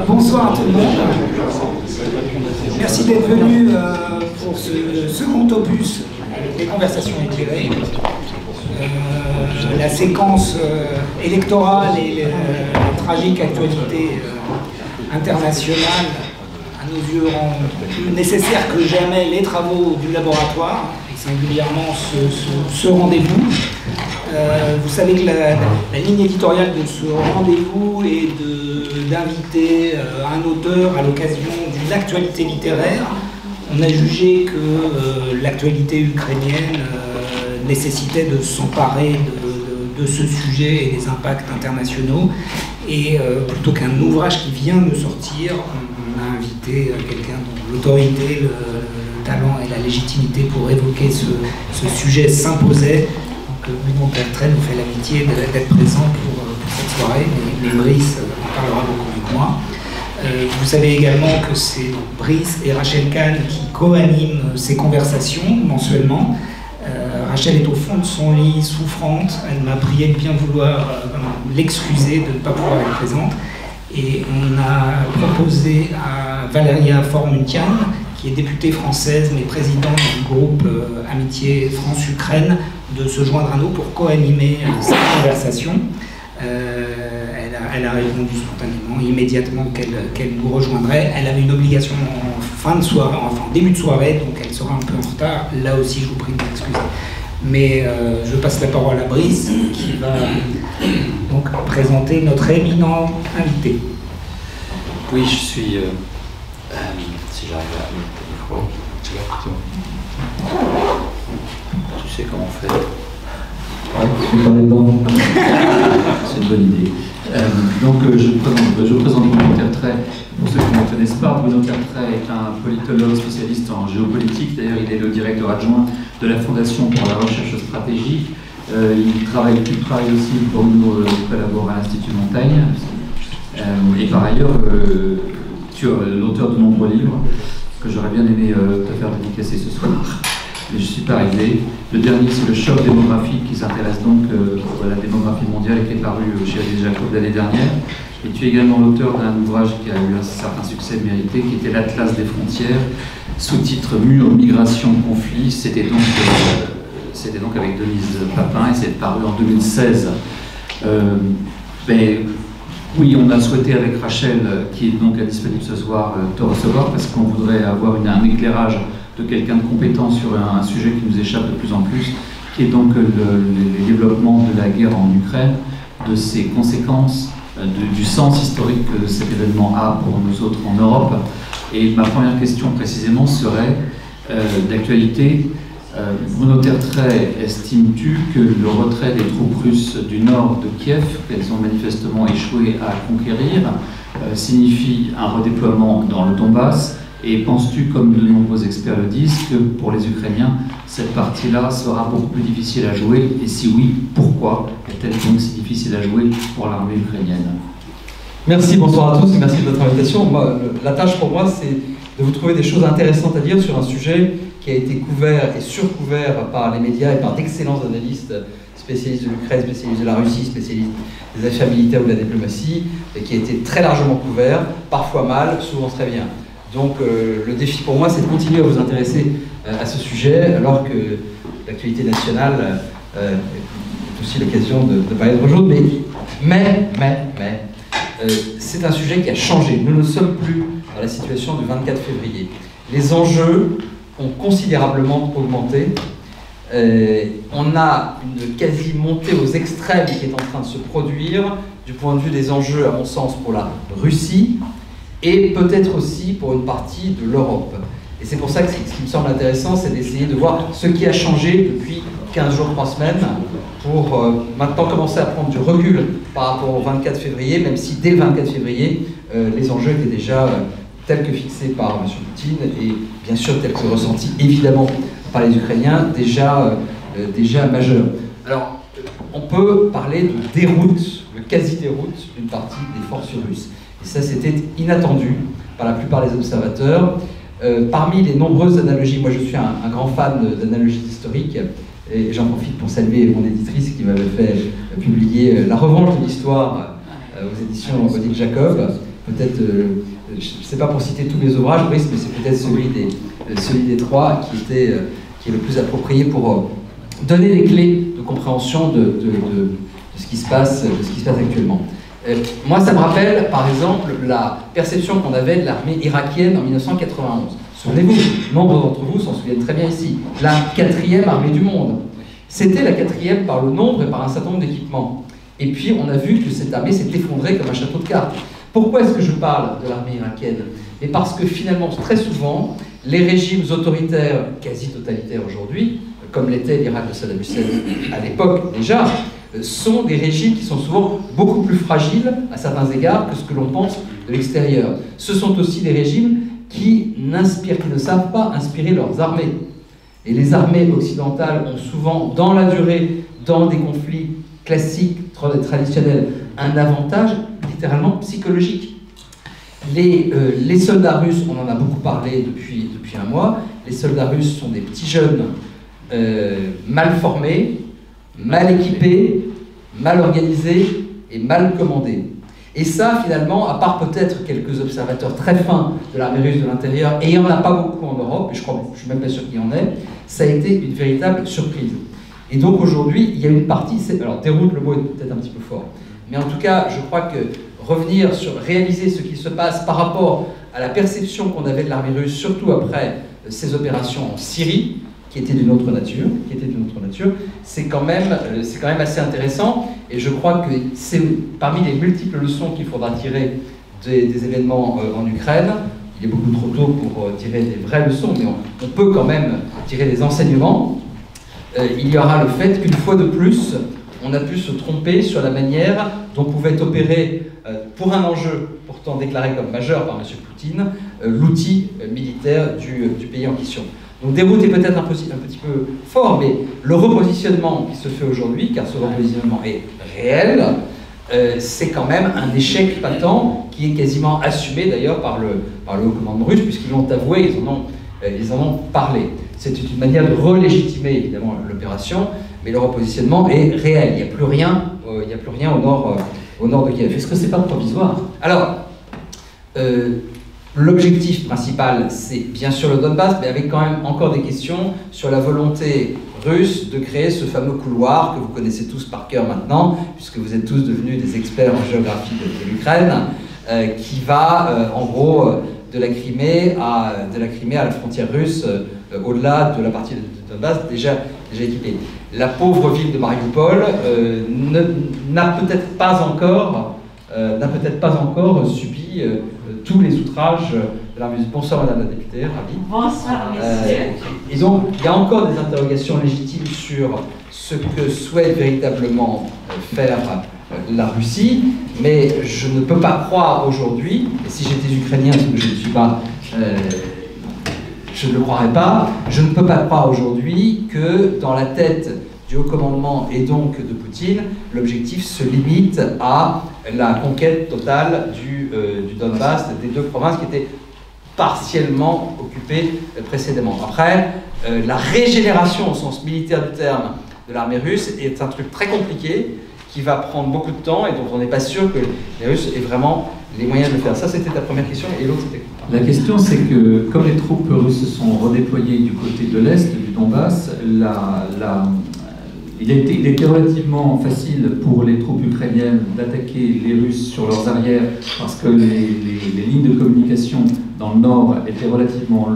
Bonsoir à tout le monde. Merci d'être venu pour ce second opus des conversations éclairées. La séquence électorale et la tragique actualité internationale, à nos yeux, rend plus nécessaire que jamais les travaux du laboratoire, et singulièrement ce rendez-vous. Vous savez que la ligne éditoriale de ce rendez-vous est d'inviter un auteur à l'occasion d'une actualité littéraire. On a jugé que l'actualité ukrainienne nécessitait de s'emparer de ce sujet et des impacts internationaux. Et plutôt qu'un ouvrage qui vient de sortir, on a invité quelqu'un dont l'autorité, le talent et la légitimité pour évoquer ce sujet s'imposaient. Bruno Tertrais nous fait l'amitié d'être présent pour cette soirée, mais Brice en parlera beaucoup mieux que moi. Vous savez également que c'est Brice et Rachel Kahn qui co-animent ces conversations mensuellement. Rachel est au fond de son lit, souffrante. Elle m'a prié de bien vouloir l'excuser de ne pas pouvoir être présente. Et on a proposé à Valéria Formuntian, qui est députée française mais présidente du groupe Amitié France-Ukraine, de se joindre à nous pour co-animer cette conversation. Elle a répondu spontanément, immédiatement qu'elle nous rejoindrait. Elle avait une obligation en fin de soirée, enfin en début de soirée, donc elle sera un peu en retard. Là aussi, je vous prie de m'excuser. Mais je passe la parole à Brice, qui va donc présenter notre éminent invité. Oui, je suis... si j'arrive à mettre le micro... Tu sais comment on fait? Ouais, je vais parler dedans. C'est une bonne idée. Donc, je présente Bruno Tertrais. Pour ceux qui ne me connaissent pas, Bruno Tertrais est un politologue spécialiste en géopolitique. D'ailleurs, il est le directeur adjoint de la Fondation pour la recherche stratégique. Il travaille aussi pour nous, collabore à l'Institut Montaigne. Et par ailleurs, tu es l'auteur de nombreux livres que j'aurais bien aimé te faire dédicacer ce soir. Mais je ne suis pas arrivé. Le dernier, c'est le choc démographique qui s'intéresse donc à la démographie mondiale et qui est paru chez Adèle Jacob l'année dernière. Et tu es également l'auteur d'un ouvrage qui a eu un certain succès mérité, qui était l'Atlas des frontières, sous-titre Mur, migration, conflit. C'était donc avec Denise Papin et c'est paru en 2016. Oui, on a souhaité avec Rachel, qui est donc disponible ce soir, te recevoir parce qu'on voudrait avoir un éclairage de quelqu'un de compétent sur un sujet qui nous échappe de plus en plus, qui est donc les développements de la guerre en Ukraine, de ses conséquences, du sens historique que cet événement a pour nous autres en Europe. Et ma première question précisément serait d'actualité. Bruno Tertrais, estimes-tu que le retrait des troupes russes du nord de Kiev, qu'elles ont manifestement échoué à conquérir, signifie un redéploiement dans le Donbass? Et penses-tu, comme de nombreux experts le disent, que pour les Ukrainiens, cette partie-là sera beaucoup plus difficile à jouer? Et si oui, pourquoi est-elle donc si difficile à jouer pour l'armée ukrainienne? Merci, bonsoir à tous et merci de votre invitation. La tâche pour moi, c'est de vous trouver des choses intéressantes à dire sur un sujet qui a été couvert et surcouvert par les médias et par d'excellents analystes spécialistes de l'Ukraine, spécialistes de la Russie, spécialistes des affaires militaires ou de la diplomatie, et qui a été très largement couvert, parfois mal, souvent très bien. Donc le défi pour moi, c'est de continuer à vous intéresser à ce sujet, alors que l'actualité nationale est aussi l'occasion de parler d'autre chose. Mais c'est un sujet qui a changé. Nous ne sommes plus dans la situation du 24 février. Les enjeux ont considérablement augmenté. On a une quasi-montée aux extrêmes qui est en train de se produire, du point de vue des enjeux, à mon sens, pour la Russie, et peut-être aussi pour une partie de l'Europe. Et c'est pour ça que ce qui me semble intéressant, c'est d'essayer de voir ce qui a changé depuis 15 jours, 3 semaines, pour maintenant commencer à prendre du recul par rapport au 24 février, même si dès le 24 février, les enjeux étaient déjà tels que fixés par M. Poutine, et bien sûr tels que ressentis évidemment par les Ukrainiens, déjà majeurs. Alors, on peut parler de déroute, de quasi-déroute d'une partie des forces russes. Et ça, c'était inattendu par la plupart des observateurs. Parmi les nombreuses analogies, moi je suis un grand fan d'analogies historiques, et j'en profite pour saluer mon éditrice qui m'avait fait publier La Revanche de l'Histoire aux éditions Odile Jacob. peut-être, je ne sais pas pour citer tous les ouvrages, Brice, mais c'est peut-être celui des trois qui est le plus approprié pour donner les clés de compréhension de ce qui se passe actuellement. Moi, ça me rappelle, par exemple, la perception qu'on avait de l'armée irakienne en 1991. Souvenez-vous, nombre d'entre vous s'en souviennent très bien ici. La 4e armée du monde. C'était la 4e par le nombre et par un certain nombre d'équipements. Et puis, on a vu que cette armée s'est effondrée comme un château de cartes. Pourquoi est-ce que je parle de l'armée irakienne? Et parce que finalement, très souvent, les régimes autoritaires, quasi totalitaires aujourd'hui, comme l'était l'Irak de Saddam Hussein à l'époque déjà, sont des régimes qui sont souvent beaucoup plus fragiles à certains égards que ce que l'on pense de l'extérieur. Ce sont aussi des régimes qui ne savent pas inspirer leurs armées. Et les armées occidentales ont souvent, dans la durée, dans des conflits classiques, traditionnels, un avantage littéralement psychologique. Les soldats russes, on en a beaucoup parlé depuis un mois, les soldats russes sont des petits jeunes mal formés, mal équipés, mal organisés et mal commandés. Et ça, finalement, à part peut-être quelques observateurs très fins de l'armée russe de l'intérieur, et il n'y en a pas beaucoup en Europe, et je suis même pas sûr qu'il y en ait, ça a été une véritable surprise. Et donc aujourd'hui, il y a une partie, alors déroute, le mot est peut-être un petit peu fort, mais en tout cas, je crois que revenir sur réaliser ce qui se passe par rapport à la perception qu'on avait de l'armée russe, surtout après ces opérations en Syrie, qui étaient d'une autre nature, c'est quand même assez intéressant. Et je crois que c'est parmi les multiples leçons qu'il faudra tirer des événements en Ukraine. Il est beaucoup trop tôt pour tirer des vraies leçons, mais on peut quand même tirer des enseignements. Il y aura le fait qu'une fois de plus, on a pu se tromper sur la manière dont pouvait opérer, pour un enjeu pourtant déclaré comme majeur par M. Poutine, l'outil militaire du pays en question. Donc déroute est peut-être un petit peu fort, mais le repositionnement qui se fait aujourd'hui, car ce repositionnement est réel, c'est quand même un échec patent qui est quasiment assumé d'ailleurs par le haut commandement russe, puisqu'ils l'ont avoué, ils en ont parlé. C'est une manière de relégitimer évidemment l'opération, mais le repositionnement est réel. Il n'y a plus rien au nord de Kiev. Est-ce que c'est pas provisoire? Alors, l'objectif principal, c'est bien sûr le Donbass, mais avec quand même encore des questions sur la volonté russe de créer ce fameux couloir que vous connaissez tous par cœur maintenant, puisque vous êtes tous devenus des experts en géographie de l'Ukraine, qui va en gros de la Crimée à la frontière russe, au-delà de la partie de Donbass déjà équipée. La pauvre ville de Mariupol n'a peut-être pas encore subi tous les outrages de l'armée russe. Bonsoir Madame la députée, ravi. Bonsoir messieurs. Et donc il y a encore des interrogations légitimes sur ce que souhaite véritablement faire la Russie, mais je ne peux pas croire aujourd'hui, et si j'étais ukrainien, ce que je ne suis pas, je ne le croirais pas, je ne peux pas croire aujourd'hui que dans la tête du haut commandement et donc de Poutine, l'objectif se limite à la conquête totale du Donbass, des deux provinces qui étaient partiellement occupées précédemment. Après, la régénération au sens militaire du terme de l'armée russe est un truc très compliqué qui va prendre beaucoup de temps et dont on n'est pas sûr que les Russes aient vraiment les moyens de le faire. Ça, c'était ta première question, et l'autre, c'était quoi? La question, c'est que comme les troupes russes se sont redéployées du côté de l'Est, du Donbass, il était relativement facile pour les troupes ukrainiennes d'attaquer les Russes sur leurs arrières parce que les lignes de communication dans le nord étaient relativement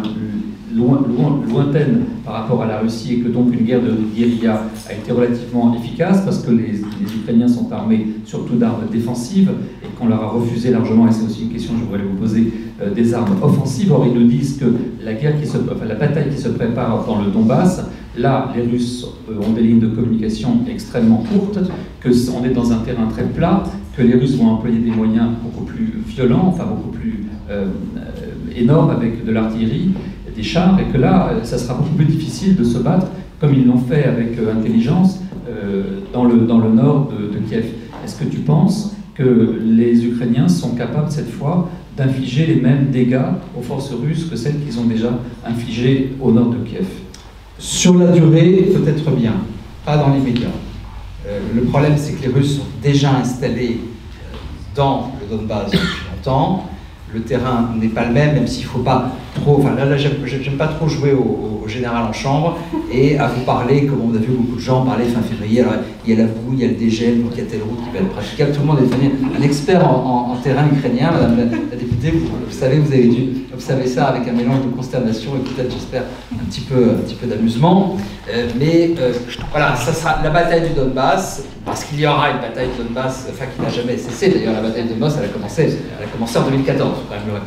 lointaines par rapport à la Russie, et que donc une guerre de guérilla a été relativement efficace parce que les Ukrainiens sont armés surtout d'armes défensives et qu'on leur a refusé largement, et c'est aussi une question que je voulais vous poser, des armes offensives. Or ils nous disent que la bataille qui se prépare dans le Donbass, là les Russes ont des lignes de communication extrêmement courtes, qu'on est dans un terrain très plat, que les Russes vont employer des moyens beaucoup plus violents, enfin beaucoup plus énormes, avec de l'artillerie, des chars, et que là, ça sera beaucoup plus difficile de se battre, comme ils l'ont fait avec intelligence, dans le nord de Kiev. Est-ce que tu penses que les Ukrainiens sont capables, cette fois, d'infliger les mêmes dégâts aux forces russes que celles qu'ils ont déjà infligées au nord de Kiev? Sur la durée, peut-être bien, pas dans l'immédiat. Le problème, c'est que les Russes sont déjà installés dans le Donbass depuis longtemps. Le terrain n'est pas le même s'il ne faut pas trop... Enfin, là j'aime pas trop jouer au général en chambre et à vous parler, comme on a vu beaucoup de gens parler fin février. Alors, il y a la boue, il y a le dégel, donc il y a telle route qui va être praticable. Tout le monde est devenu un expert en terrain ukrainien. Madame la députée, vous savez, vous avez dû observer ça avec un mélange de consternation et peut-être, j'espère, un petit peu d'amusement. Voilà, ça sera la bataille du Donbass, parce qu'il y aura une bataille du Donbass, enfin qui n'a jamais cessé. D'ailleurs, la bataille du Donbass, elle a commencé en 2014, quand même,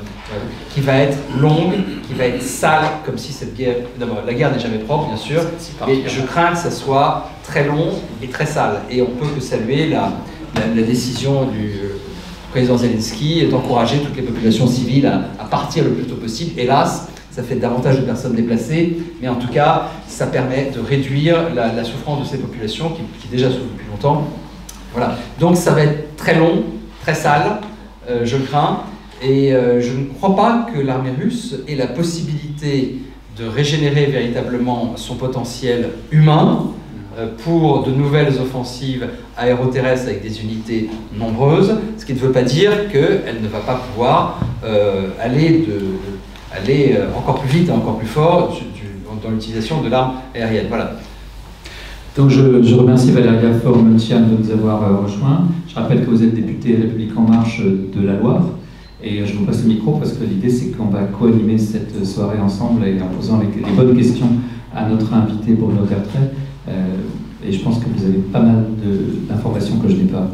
qui va être longue, qui va être sale, comme si cette guerre... D'abord, la guerre n'est jamais propre, bien sûr, mais je crains que ça soit très long et très sale. Et on peut que saluer la décision du président Zelensky d'encourager toutes les populations civiles à partir le plus tôt possible. Hélas, ça fait davantage de personnes déplacées, mais en tout cas, ça permet de réduire la souffrance de ces populations qui déjà souffrent depuis longtemps. Voilà. Donc ça va être très long, très sale, je crains, et je ne crois pas que l'armée russe ait la possibilité de régénérer véritablement son potentiel humain pour de nouvelles offensives aéroterrestres avec des unités nombreuses, ce qui ne veut pas dire qu'elle ne va pas pouvoir aller encore plus vite et encore plus fort dans l'utilisation de l'arme aérienne. Voilà. Donc je remercie Valéria Faure-Muntian de nous avoir rejoints. Je rappelle que vous êtes députée République En Marche de la Loire. Et je vous passe le micro parce que l'idée c'est qu'on va co-animer cette soirée ensemble et en posant les bonnes questions à notre invité Bruno Tertrais. Et je pense que vous avez pas mal d'informations que je n'ai pas.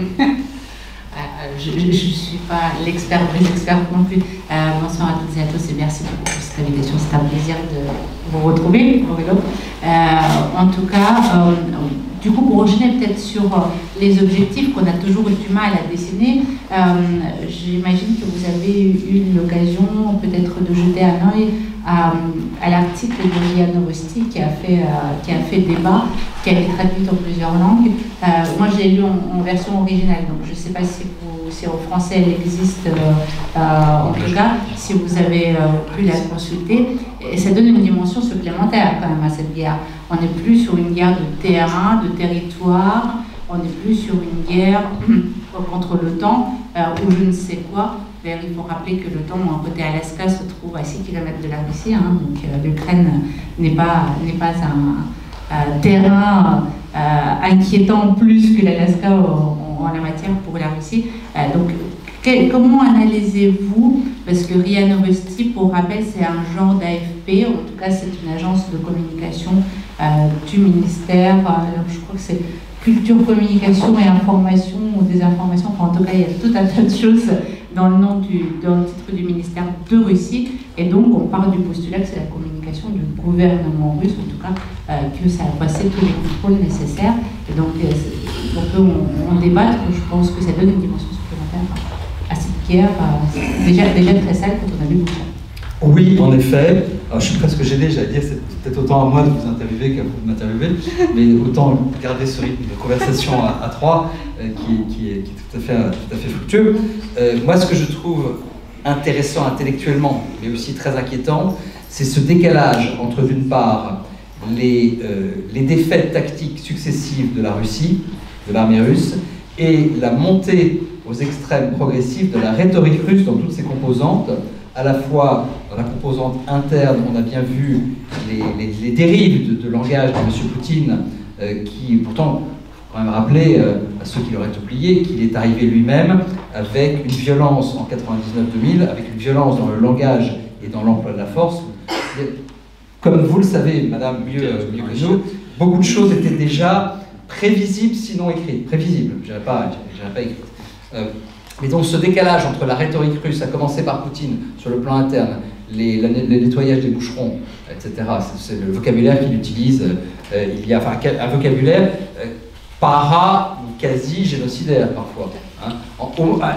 Je ne suis pas l'expert non plus. Bonsoir à toutes et à tous et merci beaucoup pour cette invitation. C'est un plaisir de vous retrouver, en tout cas, du coup, pour enchaîner peut-être sur les objectifs qu'on a toujours eu du mal à dessiner, j'imagine que vous avez eu l'occasion peut-être de jeter un œil à l'article de RIA Novosti qui a fait débat, qui a été traduit en plusieurs langues. Moi, je l'ai lu en version originale, donc je ne sais pas si en français elle existe, en tout cas, si vous avez pu la consulter. Et ça donne une dimension supplémentaire quand même à cette guerre. On n'est plus sur une guerre de terrain, de territoire, on n'est plus sur une guerre contre l'OTAN ou je ne sais quoi. Il faut rappeler que l'OTAN, côté Alaska, se trouve à 6 km de la Russie, donc l'Ukraine n'est pas un terrain inquiétant plus que l'Alaska en la matière pour la Russie. Donc, comment analysez-vous, parce que RIA Novosti, pour rappel, c'est un genre d'AFP, en tout cas c'est une agence de communication du ministère, je crois que c'est culture, communication et information ou désinformation, enfin en tout cas il y a tout un tas de choses dans le titre du ministère de Russie, et donc on part du postulat que c'est la communication du gouvernement russe, en tout cas que ça a passé tous les contrôles nécessaires, et donc on peut en débattre, je pense que ça donne une dimension supplémentaire à cette guerre déjà très sale quand on a vu beaucoup. Oui, en effet. Alors, je suis presque gêné, j'allais dire, c'est peut-être autant à moi de vous interviewer qu'à vous de m'interviewer, mais autant garder ce rythme de conversation à trois qui est tout à fait fructueux. Moi, ce que je trouve intéressant intellectuellement, mais aussi très inquiétant, c'est ce décalage entre, d'une part, les défaites tactiques successives de la Russie, de l'armée russe, et la montée aux extrêmes progressifs de la rhétorique russe dans toutes ses composantes, à la fois dans la composante interne, on a bien vu les dérives de langage de M. Poutine, qui pourtant, il faut quand même rappeler à ceux qui l'auraient oublié, qu'il est arrivé lui-même avec une violence en 99-2000, avec une violence dans le langage et dans l'emploi de la force. Comme vous le savez, madame, mieux que nous, beaucoup de choses étaient déjà prévisibles, sinon écrites. Prévisibles, je dirais pas écrites. Mais donc ce décalage entre la rhétorique russe, à commencer par Poutine sur le plan interne, les nettoyages des boucherons, etc., c'est le vocabulaire qu'il utilise, il y a un vocabulaire para ou quasi génocidaire parfois,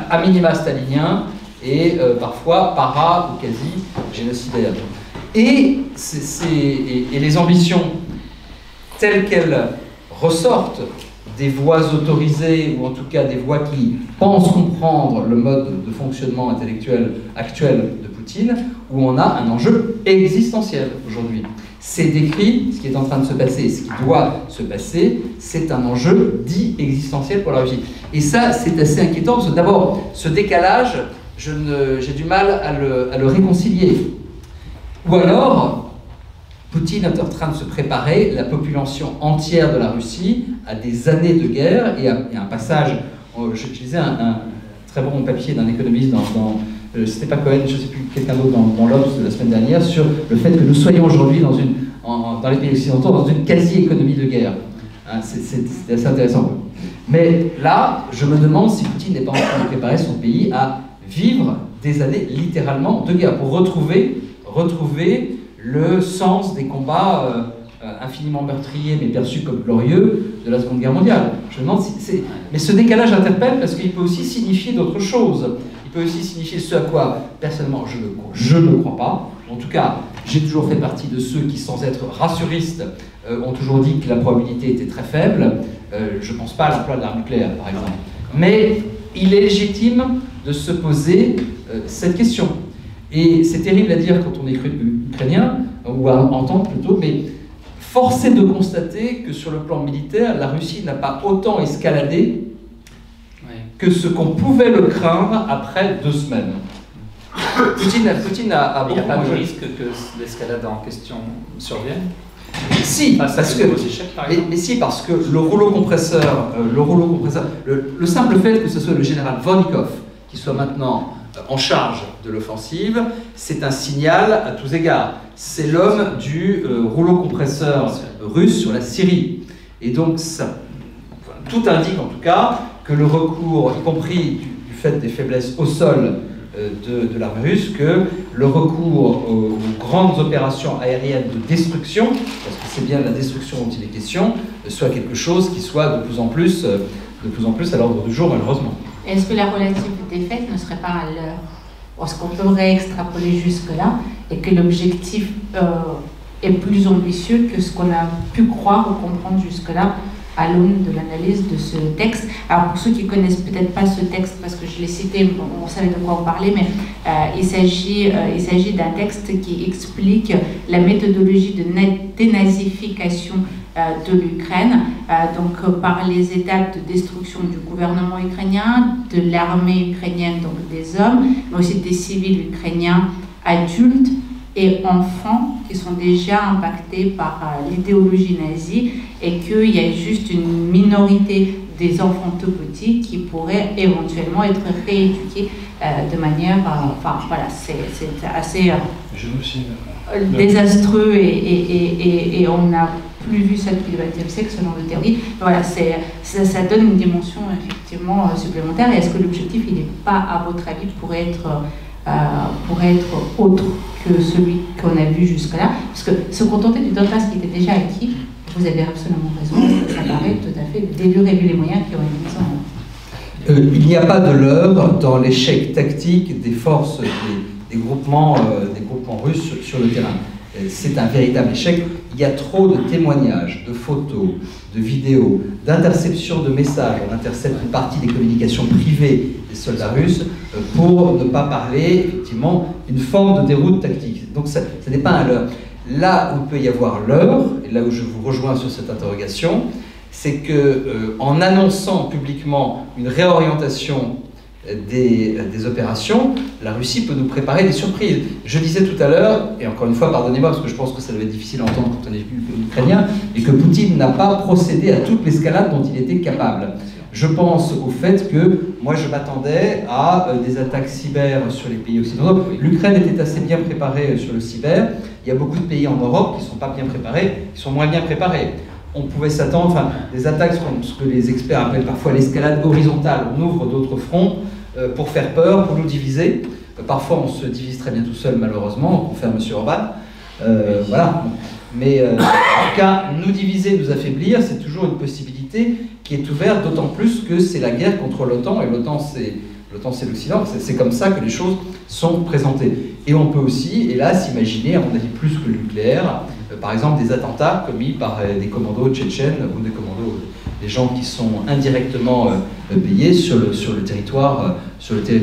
à minima stalinien et parfois para ou quasi génocidaire. Et les ambitions telles qu'elles ressortent des voix autorisées, ou en tout cas des voix qui pensent comprendre le mode de fonctionnement intellectuel actuel de Poutine, où on a un enjeu existentiel aujourd'hui. C'est décrit, ce qui est en train de se passer, ce qui doit se passer, c'est un enjeu dit existentiel pour la Russie. Et ça, c'est assez inquiétant, parce que d'abord, ce décalage, j'ai du mal à le réconcilier. Ou alors, Poutine est en train de se préparer la population entière de la Russie à des années de guerre et à un passage. Je lisais un très bon papier d'un économiste c'était pas Cohen, je ne sais plus, quelqu'un d'autre dans l'Obs de la semaine dernière, sur le fait que nous soyons aujourd'hui dans les pays occidentaux dans une quasi-économie de guerre. Hein, c'est assez intéressant. Mais là, je me demande si Poutine n'est pas en train de préparer son pays à vivre des années littéralement de guerre, pour retrouver le sens des combats infiniment meurtriers mais perçus comme glorieux de la Seconde Guerre mondiale. Je me demande si mais ce décalage interpelle parce qu'il peut aussi signifier d'autres choses. Il peut aussi signifier ce à quoi, personnellement, je ne crois pas. En tout cas, j'ai toujours fait partie de ceux qui, sans être rassuristes, ont toujours dit que la probabilité était très faible. Je ne pense pas à l'emploi de l'arme nucléaire, par exemple. Mais il est légitime de se poser cette question. Et c'est terrible à dire quand on est ukrainien, ou à entendre plutôt, mais force est de constater que sur le plan militaire, la Russie n'a pas autant escaladé que ce qu'on pouvait le craindre après 2 semaines. Poutine a Il n'y a pas de risque que l'escalade en question survienne? Si, parce que, mais si, parce que le rouleau compresseur, le simple fait que ce soit le général Vonikov qui soit maintenant en charge de l'offensive, c'est un signal à tous égards. C'est l'homme du rouleau compresseur russe sur la Syrie. Et donc, tout indique en tout cas que le recours, y compris du fait des faiblesses au sol de l'armée russe, que le recours aux grandes opérations aériennes de destruction, parce que c'est bien de la destruction dont il est question, soit quelque chose qui soit de plus en plus à l'ordre du jour, malheureusement. Est-ce que la relative défaite ne serait pas à l'heure? Est-ce qu'on peut réextrapoler jusque-là et que l'objectif est plus ambitieux que ce qu'on a pu croire ou comprendre jusque-là à l'aune de l'analyse de ce texte? Alors pour ceux qui ne connaissent peut-être pas ce texte, parce que je l'ai cité, on savait de quoi on parlait, mais il s'agit d'un texte qui explique la méthodologie de dénazification de l'Ukraine, donc par les étapes de destruction du gouvernement ukrainien, de l'armée ukrainienne, donc des hommes, mais aussi des civils ukrainiens adultes et enfants qui sont déjà impactés par l'idéologie nazie, et qu'il y a juste une minorité des enfants tout petits qui pourraient éventuellement être rééduqués de manière... Enfin voilà, c'est assez désastreux et on n'a plus vu ça depuis le XXe siècle, ce genre de théorie. Voilà, ça donne une dimension effectivement supplémentaire. Et est-ce que l'objectif, il n'est pas, à votre avis, pourrait être autre que celui qu'on a vu jusque-là? Parce que se contenter du Donbass qui était déjà acquis, vous avez absolument raison, ça paraît tout à fait délurer vu les moyens qui ont été mis en œuvre. Il n'y a pas de leurre dans l'échec tactique des forces, des groupements russes sur le terrain. C'est un véritable échec. Il y a trop de témoignages, de photos, de vidéos, d'interceptions de messages. On intercepte une partie des communications privées des soldats russes pour ne pas parler, effectivement, d'une forme de déroute tactique. Donc ça n'est pas un leurre. Là où il peut y avoir leurre, et là où je vous rejoins sur cette interrogation, c'est qu'en annonçant publiquement une réorientation des opérations, la Russie peut nous préparer des surprises. Je disais tout à l'heure, et encore une fois, pardonnez-moi, parce que je pense que ça devait être difficile à entendre quand on est ukrainien, et que Poutine n'a pas procédé à toute l'escalade dont il était capable. Je pense au fait que, moi je m'attendais à des attaques cyber sur les pays occidentaux. L'Ukraine était assez bien préparée sur le cyber. Il y a beaucoup de pays en Europe qui ne sont pas bien préparés, qui sont moins bien préparés. On pouvait s'attendre, enfin, des attaques, ce que les experts appellent parfois l'escalade horizontale. On ouvre d'autres fronts pour faire peur, pour nous diviser. Parfois, on se divise très bien tout seul, malheureusement, on fait un monsieur Orban. Voilà. Mais en tout cas, nous diviser, nous affaiblir, c'est toujours une possibilité qui est ouverte, d'autant plus que c'est la guerre contre l'OTAN, et l'OTAN, c'est l'Occident. C'est comme ça que les choses sont présentées. Et on peut aussi, hélas, imaginer, à mon avis, plus que le nucléaire, par exemple, des attentats commis par des commandos tchétchènes ou des commandos, des gens qui sont indirectement payés sur le territoire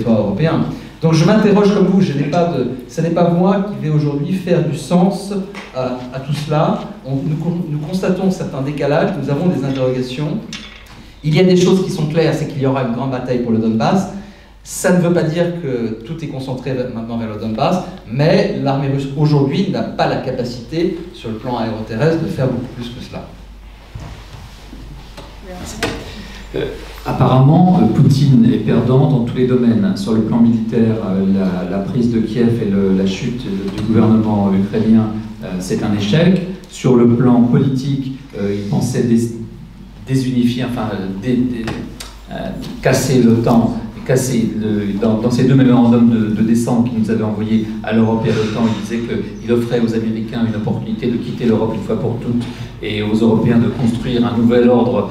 européen. Donc je m'interroge comme vous, ce n'est pas moi qui vais aujourd'hui faire du sens à tout cela. Nous constatons certains décalages, nous avons des interrogations. Il y a des choses qui sont claires, c'est qu'il y aura une grande bataille pour le Donbass. Ça ne veut pas dire que tout est concentré maintenant vers le Donbass, mais l'armée russe aujourd'hui n'a pas la capacité, sur le plan aéroterrestre, de faire beaucoup plus que cela. Apparemment, Poutine est perdant dans tous les domaines. Sur le plan militaire, la prise de Kiev et la chute du gouvernement ukrainien, c'est un échec. Sur le plan politique, il pensait désunifier, enfin casser l'OTAN, dans ces deux mémorandums de décembre qu'il nous avait envoyés à l'Europe et à l'OTAN, il disait qu'il offrait aux Américains une opportunité de quitter l'Europe une fois pour toutes et aux Européens de construire un nouvel ordre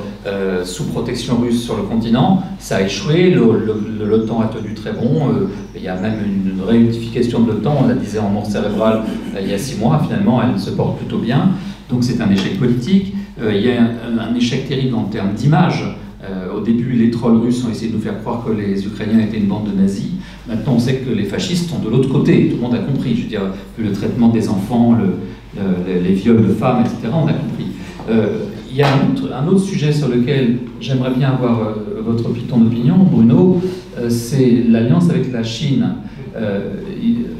sous protection russe sur le continent. Ça a échoué, l'OTAN a tenu très bon, il y a même une réunification de l'OTAN, on la disait en mort cérébrale il y a 6 mois, finalement elle se porte plutôt bien, donc c'est un échec politique. Il y a un échec terrible en termes d'image. Au début, les trolls russes ont essayé de nous faire croire que les Ukrainiens étaient une bande de nazis. Maintenant, on sait que les fascistes sont de l'autre côté. Tout le monde a compris. Je veux dire, vu le traitement des enfants, les viols de femmes, etc., on a compris. Il y a un autre sujet sur lequel j'aimerais bien avoir ton opinion, Bruno, c'est l'alliance avec la Chine.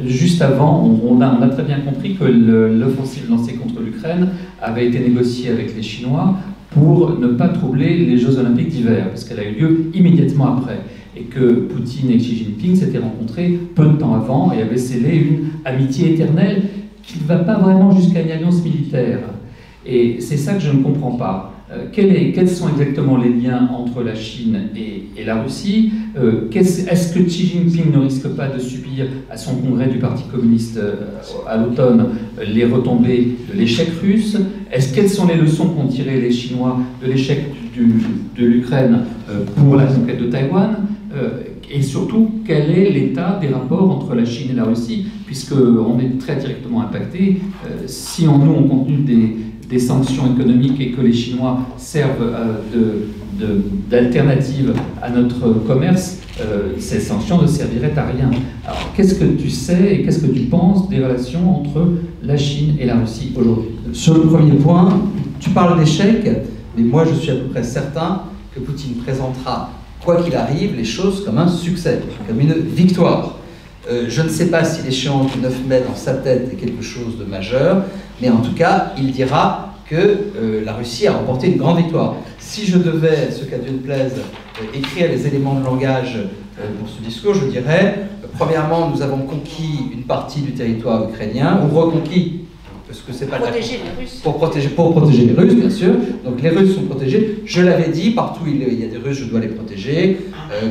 Juste avant, on a très bien compris que l'offensive lancée contre l'Ukraine avait été négociée avec les Chinois pour ne pas troubler les Jeux Olympiques d'hiver, parce qu'elle a eu lieu immédiatement après, et que Poutine et Xi Jinping s'étaient rencontrés peu de temps avant et avaient scellé une amitié éternelle qui ne va pas vraiment jusqu'à une alliance militaire. Et c'est ça que je ne comprends pas. Quels sont exactement les liens entre la Chine et la Russie? Est-ce que Xi Jinping ne risque pas de subir à son congrès du Parti communiste à l'automne les retombées de l'échec russe? Quelles sont les leçons qu'ont tirées les Chinois de l'échec de l'Ukraine pour la conquête de Taïwan? Et surtout, quel est l'état des rapports entre la Chine et la Russie, puisqu'on est très directement impacté. Si nous, on continue des sanctions économiques et que les Chinois servent d'alternative à notre commerce, ces sanctions ne serviraient à rien. Alors, qu'est-ce que tu sais et qu'est-ce que tu penses des relations entre la Chine et la Russie aujourd'hui? Sur le premier point, tu parles d'échec, mais moi je suis à peu près certain que Poutine présentera, quoi qu'il arrive, les choses comme un succès, comme une victoire. Je ne sais pas si l'échéance du 9 mai dans sa tête est quelque chose de majeur, mais en tout cas, il dira que la Russie a remporté une grande victoire. Si je devais, ce qu'à Dieu ne plaise, écrire les éléments de langage pour ce discours, je dirais, premièrement, nous avons conquis une partie du territoire ukrainien, ou reconquis, parce que c'est pas protéger les Russes. Pour protéger les Russes, bien sûr. Donc les Russes sont protégés. Je l'avais dit, partout où il y a des Russes, je dois les protéger.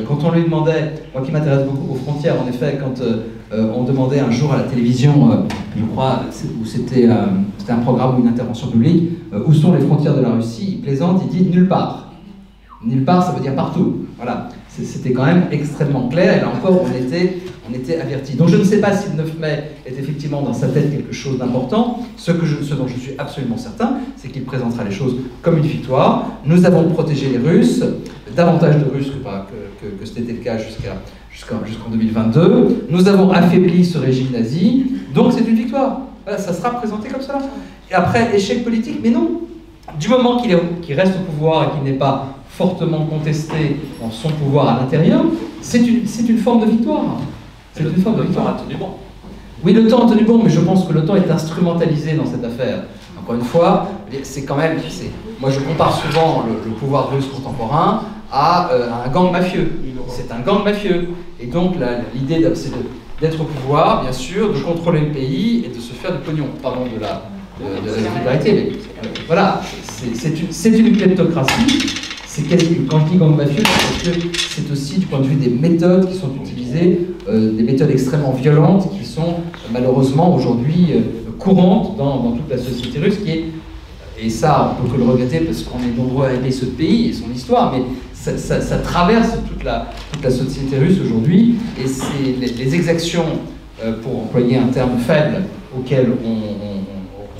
Quand on lui demandait, moi qui m'intéresse beaucoup aux frontières, en effet, quand on demandait un jour à la télévision, je crois, où c'était un programme ou une intervention publique, où sont les frontières de la Russie, il plaisante, il dit nulle part. Nulle part, ça veut dire partout. Voilà. C'était quand même extrêmement clair, et là encore, on était avertis. Donc je ne sais pas si le 9 mai est effectivement dans sa tête quelque chose d'important. Ce dont je suis absolument certain, c'est qu'il présentera les choses comme une victoire. Nous avons protégé les Russes, davantage de Russes que c'était le cas jusqu'en 2022. Nous avons affaibli ce régime nazi, donc c'est une victoire. Voilà, ça sera présenté comme cela. Et après, échec politique, mais non. Du moment qu'il reste au pouvoir et qu'il n'est pas fortement contesté dans son pouvoir à l'intérieur, c'est une forme de victoire. C'est une forme de victoire. Le temps a tenu bon. Oui, le temps a tenu bon, mais je pense que le temps est instrumentalisé dans cette affaire. Encore une fois, c'est quand même... Moi, je compare souvent le pouvoir russe contemporain à un gang mafieux. C'est un gang mafieux. Et donc, l'idée, c'est d'être au pouvoir, bien sûr, de contrôler le pays et de se faire du pognon. Pardon de la vulgarité, mais voilà, c'est une kleptocratie. Quand je dis gang mafieux, c'est parce que c'est aussi du point de vue des méthodes qui sont utilisées, des méthodes extrêmement violentes qui sont malheureusement aujourd'hui courantes dans toute la société russe, et ça on peut que le regretter parce qu'on est nombreux à aimer ce pays et son histoire, mais ça traverse toute la société russe aujourd'hui, et c'est les exactions, pour employer un terme faible, auxquelles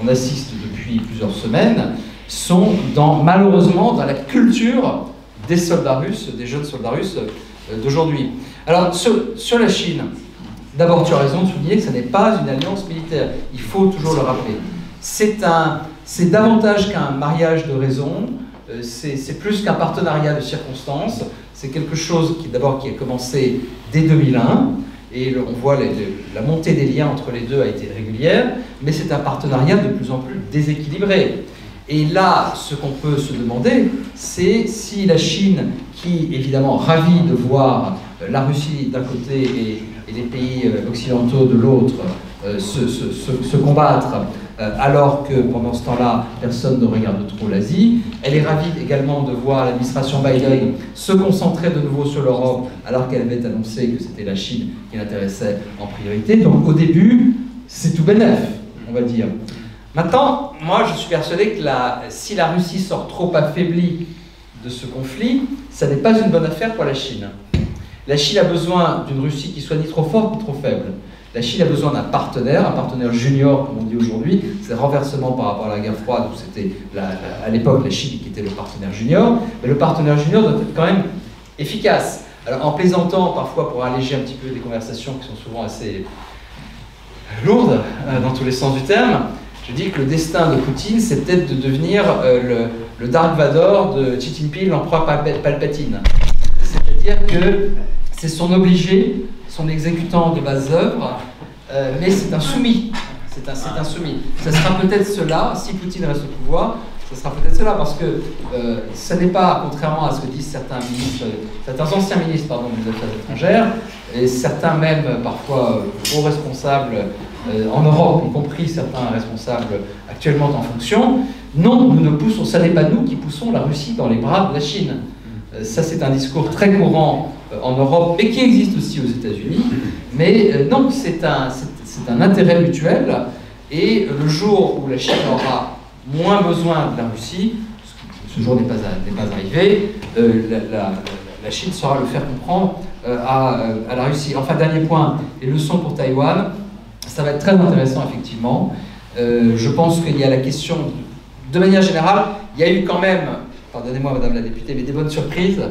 on assiste depuis plusieurs semaines, sont malheureusement dans la culture des soldats russes, des jeunes soldats russes d'aujourd'hui. Alors, sur la Chine, d'abord tu as raison de souligner que ce n'est pas une alliance militaire, il faut toujours le rappeler. C'est davantage qu'un mariage de raison, c'est plus qu'un partenariat de circonstances, c'est quelque chose qui d'abord qui a commencé dès 2001, et on voit la montée des liens entre les deux a été régulière, mais c'est un partenariat de plus en plus déséquilibré. Et là, ce qu'on peut se demander, c'est si la Chine, qui est évidemment ravie de voir la Russie d'un côté et les pays occidentaux de l'autre se combattre, alors que pendant ce temps-là, personne ne regarde trop l'Asie. Elle est ravie également de voir l'administration Biden se concentrer de nouveau sur l'Europe, alors qu'elle avait annoncé que c'était la Chine qui l'intéressait en priorité. Donc au début, c'est tout bénef, on va dire. Maintenant, moi je suis persuadé que si la Russie sort trop affaiblie de ce conflit, ça n'est pas une bonne affaire pour la Chine. La Chine a besoin d'une Russie qui soit ni trop forte ni trop faible. La Chine a besoin d'un partenaire junior, comme on dit aujourd'hui. C'est le renversement par rapport à la guerre froide, où c'était à l'époque la Chine qui était le partenaire junior. Mais le partenaire junior doit être quand même efficace. Alors en plaisantant parfois pour alléger un petit peu des conversations qui sont souvent assez lourdes, dans tous les sens du terme, je dis que le destin de Poutine, c'est peut-être de devenir le Dark Vador de Xi Jinping, l'empereur Palpatine. C'est-à-dire que c'est son obligé, son exécutant de bas œuvre, mais c'est un soumis. C'est un soumis. Ça sera peut-être cela, si Poutine reste au pouvoir, ce sera peut-être cela, parce que ce n'est pas, contrairement à ce que disent certains anciens ministres des Affaires étrangères, et certains même parfois hauts responsables en Europe, y compris certains responsables actuellement en fonction, non, nous ne poussons, ce n'est pas nous qui poussons la Russie dans les bras de la Chine. Ça, c'est un discours très courant en Europe, mais qui existe aussi aux États-Unis. Mais non, c'est un intérêt mutuel, et le jour où la Chine aura moins besoin de la Russie, ce jour n'est pas arrivé, la Chine saura le faire comprendre à la Russie. Enfin, dernier point, les leçons pour Taïwan, ça va être très intéressant, effectivement. Je pense qu'il y a la question, de manière générale, il y a eu quand même, pardonnez-moi Madame la députée, mais des bonnes surprises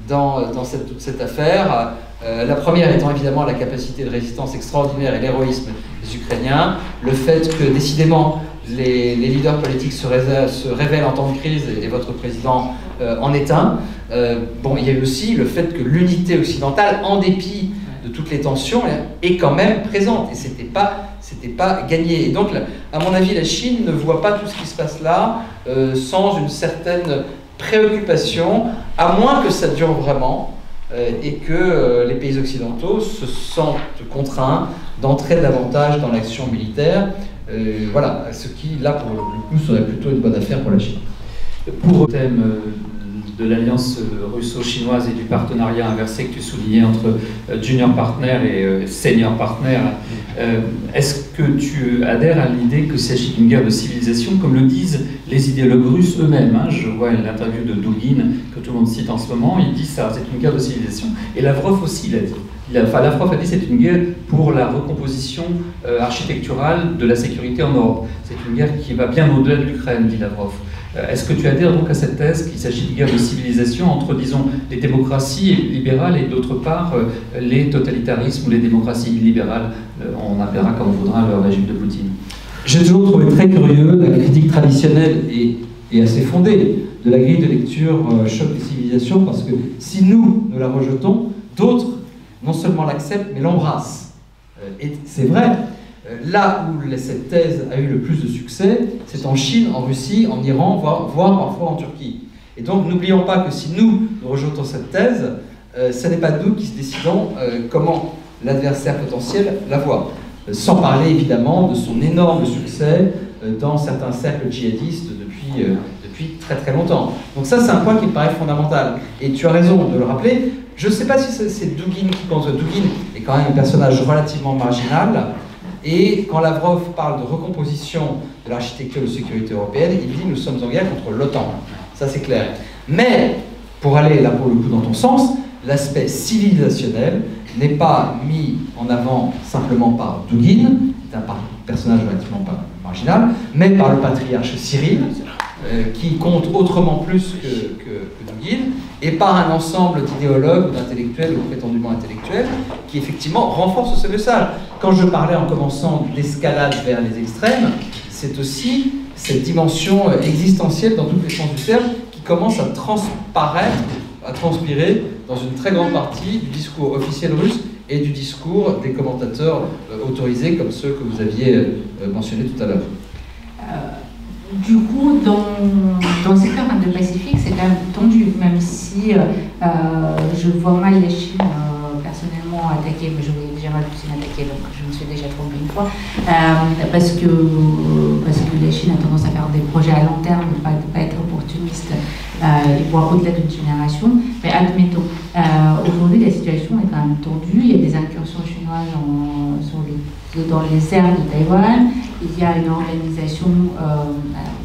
dans toute cette affaire. La première étant évidemment la capacité de résistance extraordinaire et l'héroïsme des Ukrainiens, le fait que décidément les leaders politiques se révèlent en temps de crise, et votre président en est un. Bon, il y a eu aussi le fait que l'unité occidentale, en dépit de toutes les tensions, est quand même présente, et c'était pas gagné. Et donc, à mon avis, la Chine ne voit pas tout ce qui se passe là sans une certaine préoccupation, à moins que ça dure vraiment, et que les pays occidentaux se sentent contraints d'entrer davantage dans l'action militaire. Voilà, ce qui, là, pour le coup, serait plutôt une bonne affaire pour la Chine. Pour le thème de l'alliance russo-chinoise et du partenariat inversé que tu soulignais entre junior partner et senior partner, est-ce que tu adhères à l'idée que c'est une guerre de civilisation, comme le disent les idéologues russes eux-mêmes, hein? Je vois l'interview de Dugin, que tout le monde cite en ce moment, il dit ça, c'est une guerre de civilisation, et Lavrov aussi l'a dit. Lavrov a dit c'est une guerre pour la recomposition architecturale de la sécurité en Europe. C'est une guerre qui va bien au-delà de l'Ukraine, dit Lavrov. Est-ce que tu adhères donc à cette thèse qu'il s'agit de guerre de civilisation entre, disons, les démocraties libérales et d'autre part les totalitarismes ou les démocraties illibérales, on appellera comme on voudra le régime de Poutine? J'ai toujours trouvé très curieux la critique traditionnelle et assez fondée de la grille de lecture choc des civilisations, parce que si nous la rejetons, d'autres non seulement l'acceptent, mais l'embrassent. Et c'est vrai. Là où cette thèse a eu le plus de succès, c'est en Chine, en Russie, en Iran, voire parfois en Turquie. Et donc n'oublions pas que si nous rejetons cette thèse, ce n'est pas nous qui décidons comment l'adversaire potentiel la voit. Sans parler évidemment de son énorme succès dans certains cercles djihadistes depuis très très longtemps. Donc ça, c'est un point qui me paraît fondamental. Et tu as raison de le rappeler. Je ne sais pas si c'est Dugin qui pense. Dugin est quand même un personnage relativement marginal. Et quand Lavrov parle de recomposition de l'architecture de sécurité européenne, il dit nous sommes en guerre contre l'OTAN. Ça c'est clair. Mais, pour aller là pour le coup dans ton sens, l'aspect civilisationnel n'est pas mis en avant simplement par Dugin, c'est un personnage relativement marginal, mais par le patriarche Cyril, qui compte autrement plus que Dugin, et par un ensemble d'idéologues, d'intellectuels ou prétendument intellectuels, qui effectivement renforcent ce message. Quand je parlais en commençant d'escalade vers les extrêmes, c'est aussi cette dimension existentielle dans tous les sens du terme qui commence à transparaître, à transpirer dans une très grande partie du discours officiel russe et du discours des commentateurs autorisés comme ceux que vous aviez mentionnés tout à l'heure. Du coup, dans le secteur Indo-Pacifique, c'est quand même tendu, même si je vois mal la Chine personnellement attaquer, mais je voulais déjà mal Poutine attaquer, donc je me suis déjà trompée une fois, parce que la Chine a tendance à faire des projets à long terme, de pas être opportuniste, et voir au-delà d'une génération. Mais admettons, aujourd'hui la situation est quand même tendue, il y a des incursions chinoises dans les aires de Taïwan, il y a une organisation,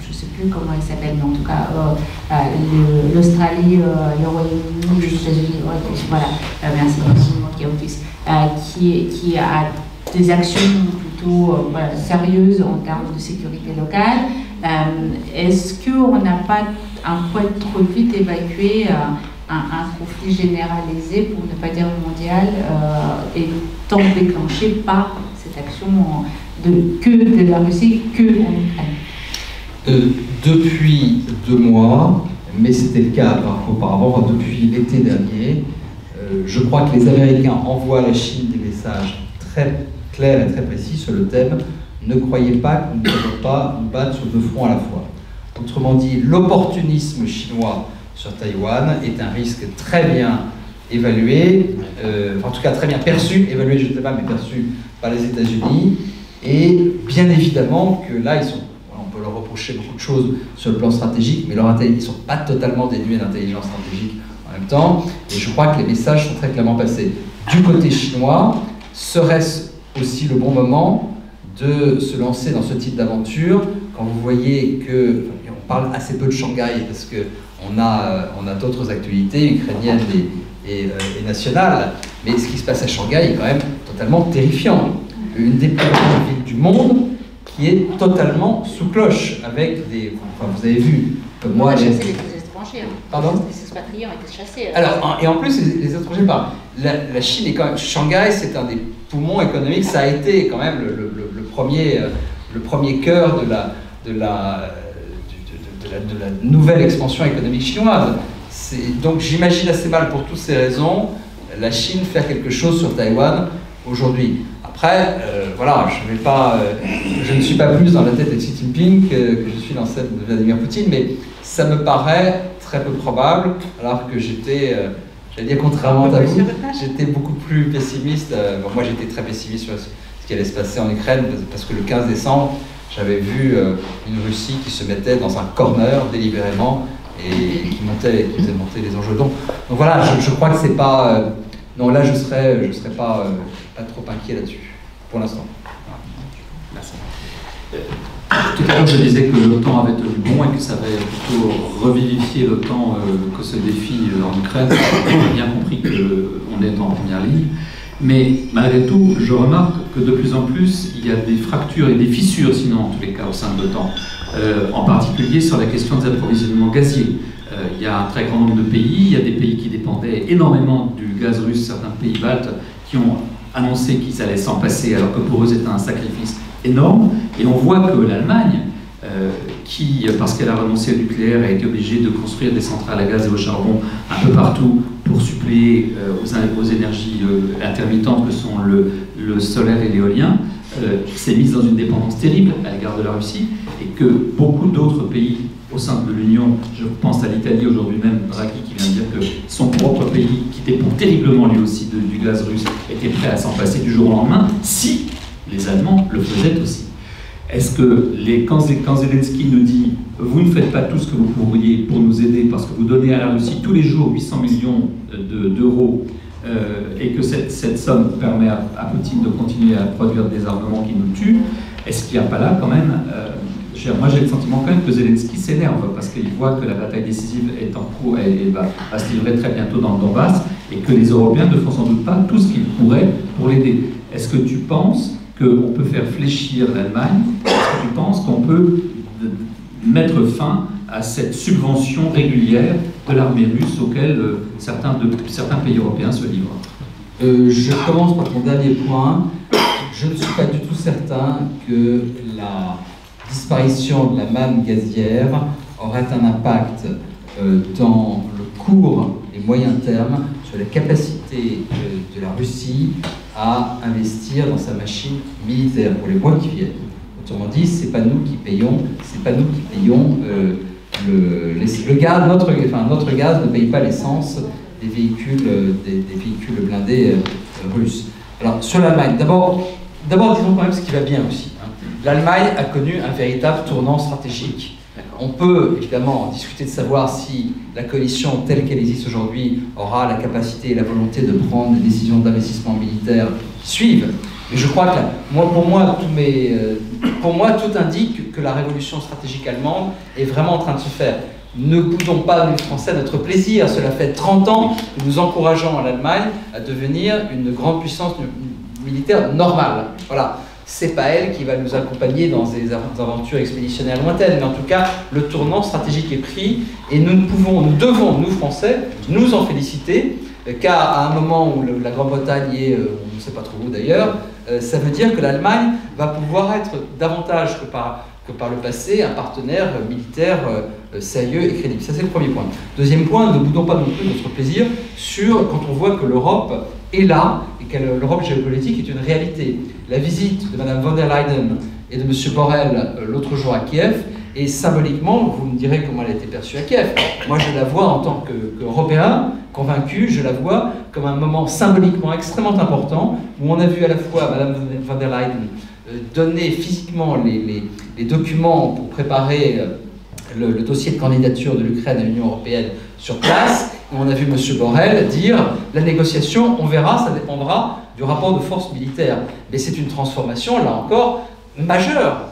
je ne sais plus comment elle s'appelle, mais en tout cas l'Australie, le Royaume-Uni, les États-Unis, voilà, merci, qui a des actions plutôt sérieuses en termes de sécurité locale. Est-ce qu'on n'a pas un poil trop vite évacué un conflit généralisé, pour ne pas dire mondial, étant déclenché par cette action que de la Russie, que en Ukraine? Depuis 2 mois, mais c'était le cas auparavant, depuis l'été dernier, je crois que les Américains envoient à la Chine des messages très clairs et très précis sur le thème « Ne croyez pas que nous ne pouvons pas nous battre sur 2 fronts à la fois ». Autrement dit, l'opportunisme chinois sur Taïwan est un risque très bien évalué, en tout cas très bien perçu, évalué je ne sais pas, mais perçu par les États-Unis. Et bien évidemment que là, on peut leur reprocher beaucoup de choses sur le plan stratégique, mais ils ne sont pas totalement dénués d'intelligence stratégique en même temps. Et je crois que les messages sont très clairement passés. Du côté chinois, serait-ce aussi le bon moment de se lancer dans ce type d'aventure quand vous voyez que, on parle assez peu de Shanghai parce qu'on a d'autres actualités ukrainiennes et nationales, mais ce qui se passe à Shanghai est quand même totalement terrifiant. Une des plus grandes villes du monde qui est totalement sous cloche, avec des... Enfin, vous avez vu, comme moi... Les étrangers. Pardon? Les expatriés ont été chassés. Alors, et en plus, les étrangers parlent. La Chine est quand même... Shanghai, c'est un des poumons économiques, ça a été quand même le premier cœur de la nouvelle expansion économique chinoise. Donc j'imagine assez mal, pour toutes ces raisons, la Chine faire quelque chose sur Taïwan aujourd'hui. Après, voilà, je ne suis pas plus dans la tête de Xi Jinping que je suis dans celle de Vladimir Poutine, mais ça me paraît très peu probable, alors que j'étais, j'allais dire contrairement à vous, j'étais beaucoup plus pessimiste. Bon, moi j'étais très pessimiste sur ce qui allait se passer en Ukraine, parce que le 15 décembre, j'avais vu une Russie qui se mettait dans un corner délibérément et qui faisait monter les enjeux. Donc voilà, je crois que c'est pas... non, là je serais pas trop inquiet là-dessus, pour l'instant. Merci. Tout à l'heure, je disais que l'OTAN avait tenu bon et que ça avait plutôt revivifié l'OTAN que ce défi en Ukraine. On a bien compris qu'on est en première ligne. Mais malgré tout, je remarque que de plus en plus, il y a des fractures et des fissures, sinon en tous les cas, au sein de l'OTAN. En particulier sur la question des approvisionnements gaziers. Il y a un très grand nombre de pays, il y a des pays qui dépendaient énormément du gaz russe, certains pays baltes qui ont annoncé qu'ils allaient s'en passer alors que pour eux c'était un sacrifice énorme. Et on voit que l'Allemagne, qui, parce qu'elle a renoncé au nucléaire, a été obligée de construire des centrales à gaz et au charbon un peu partout pour suppléer aux énergies intermittentes que sont le solaire et l'éolien, s'est mise dans une dépendance terrible à l'égard de la Russie, et que beaucoup d'autres pays au sein de l'Union, je pense à l'Italie aujourd'hui même, Draghi qui vient de dire que son propre pays, qui dépend terriblement lui aussi du gaz russe, était prêt à s'en passer du jour au lendemain, si les Allemands le faisaient aussi. Est-ce que quand Zelensky nous dit « vous ne faites pas tout ce que vous pourriez pour nous aider parce que vous donnez à la Russie tous les jours 800 millions d'euros et que cette somme permet à Poutine de continuer à produire des armements qui nous tuent », est-ce qu'il n'y a pas là quand même moi j'ai le sentiment quand même que Zelensky s'énerve parce qu'il voit que la bataille décisive est en cours et va se livrer très bientôt dans le Donbass et que les Européens ne font sans doute pas tout ce qu'ils pourraient pour l'aider. Est-ce que tu penses qu'on peut faire fléchir l'Allemagne? Est-ce que tu penses qu'on peut mettre fin à cette subvention régulière de l'armée russe auquel certains pays européens se livrent? Je commence par ton dernier point. Je ne suis pas du tout certain que la disparition de la manne gazière aurait un impact dans le court et moyen terme sur la capacité de la Russie à investir dans sa machine militaire pour les mois qui viennent. Autrement dit, c'est pas nous qui payons, le gaz, notre gaz ne paye pas l'essence des véhicules blindés russes. Alors sur l'Allemagne, d'abord disons quand même ce qui va bien aussi. L'Allemagne a connu un véritable tournant stratégique. On peut évidemment discuter de savoir si la coalition telle qu'elle existe aujourd'hui aura la capacité et la volonté de prendre des décisions d'investissement militaire qui suivent. Mais je crois que pour moi, tout indique que la révolution stratégique allemande est vraiment en train de se faire. Ne boudons pas, nous Français, notre plaisir. Cela fait 30 ans que nous encourageons l'Allemagne à devenir une grande puissance militaire normale. Voilà. C'est pas elle qui va nous accompagner dans des aventures expéditionnaires lointaines, mais en tout cas, le tournant stratégique est pris et nous devons, nous Français, nous en féliciter, car à un moment où la Grande-Bretagne est, on ne sait pas trop où d'ailleurs, ça veut dire que l'Allemagne va pouvoir être davantage que par le passé un partenaire militaire sérieux et crédible. Ça c'est le premier point. Deuxième point, ne boudons pas non plus notre plaisir quand on voit que l'Europe est là et que l'Europe géopolitique est une réalité. La visite de Mme von der Leyen et de M. Borrell l'autre jour à Kiev, et symboliquement, vous me direz comment elle a été perçue à Kiev. Moi je la vois en tant qu'Européen convaincu, je la vois comme un moment symboliquement extrêmement important où on a vu à la fois Mme von der Leyen donner physiquement les documents pour préparer le dossier de candidature de l'Ukraine à l'Union européenne sur place. On a vu M. Borrell dire « la négociation, on verra, ça dépendra du rapport de force militaire ». Mais c'est une transformation, là encore, majeure.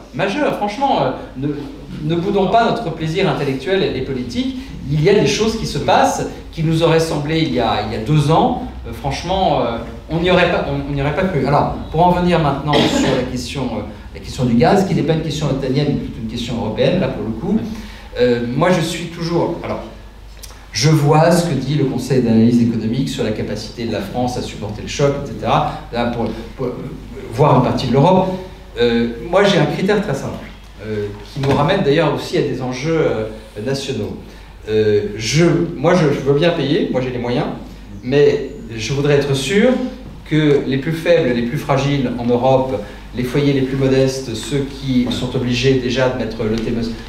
Franchement, ne boudons pas notre plaisir intellectuel et politique. Il y a des choses qui se passent qui nous auraient semblé il y a 2 ans. Franchement, on n'y aurait pas cru. Alors, pour en venir maintenant sur la question du gaz, qui n'est pas une question italienne, mais plutôt une question européenne, là pour le coup, moi je suis toujours... Alors, je vois ce que dit le Conseil d'analyse économique sur la capacité de la France à supporter le choc, etc., là, pour voir une partie de l'Europe. Moi j'ai un critère très simple, qui nous ramène d'ailleurs aussi à des enjeux nationaux. Moi je veux bien payer, moi j'ai les moyens, mais je voudrais être sûr que les plus faibles, les plus fragiles en Europe, les foyers les plus modestes, ceux qui sont obligés déjà de mettre le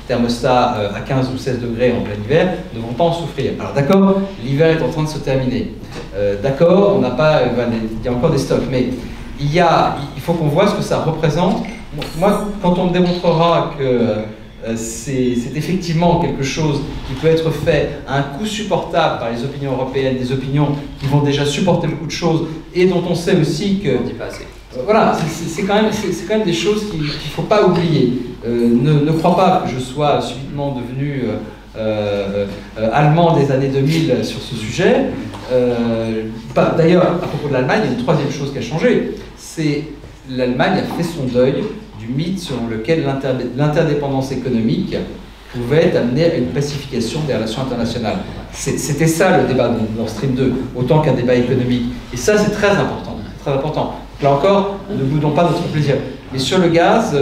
thermostat à 15 ou 16 degrés en plein hiver, ne vont pas en souffrir. Alors d'accord, l'hiver est en train de se terminer. D'accord, il y a encore des stocks, mais il faut qu'on voit ce que ça représente. Moi, quand on me démontrera que c'est effectivement quelque chose qui peut être fait à un coût supportable par les opinions européennes, des opinions qui vont déjà supporter beaucoup de choses et dont on sait aussi que... On dit pas assez. Voilà, c'est quand même des choses qu'il ne faut pas oublier. Ne crois pas que je sois subitement devenu allemand des années 2000 sur ce sujet. D'ailleurs, à propos de l'Allemagne, il y a une troisième chose qui a changé. C'est l'Allemagne a fait son deuil du mythe selon lequel l'interdépendance économique pouvait amener à une pacification des relations internationales. C'était ça le débat de Nord Stream 2, autant qu'un débat économique. Et ça, c'est très important. Très important. Là encore, ne boudons pas notre plaisir. Mais sur le gaz,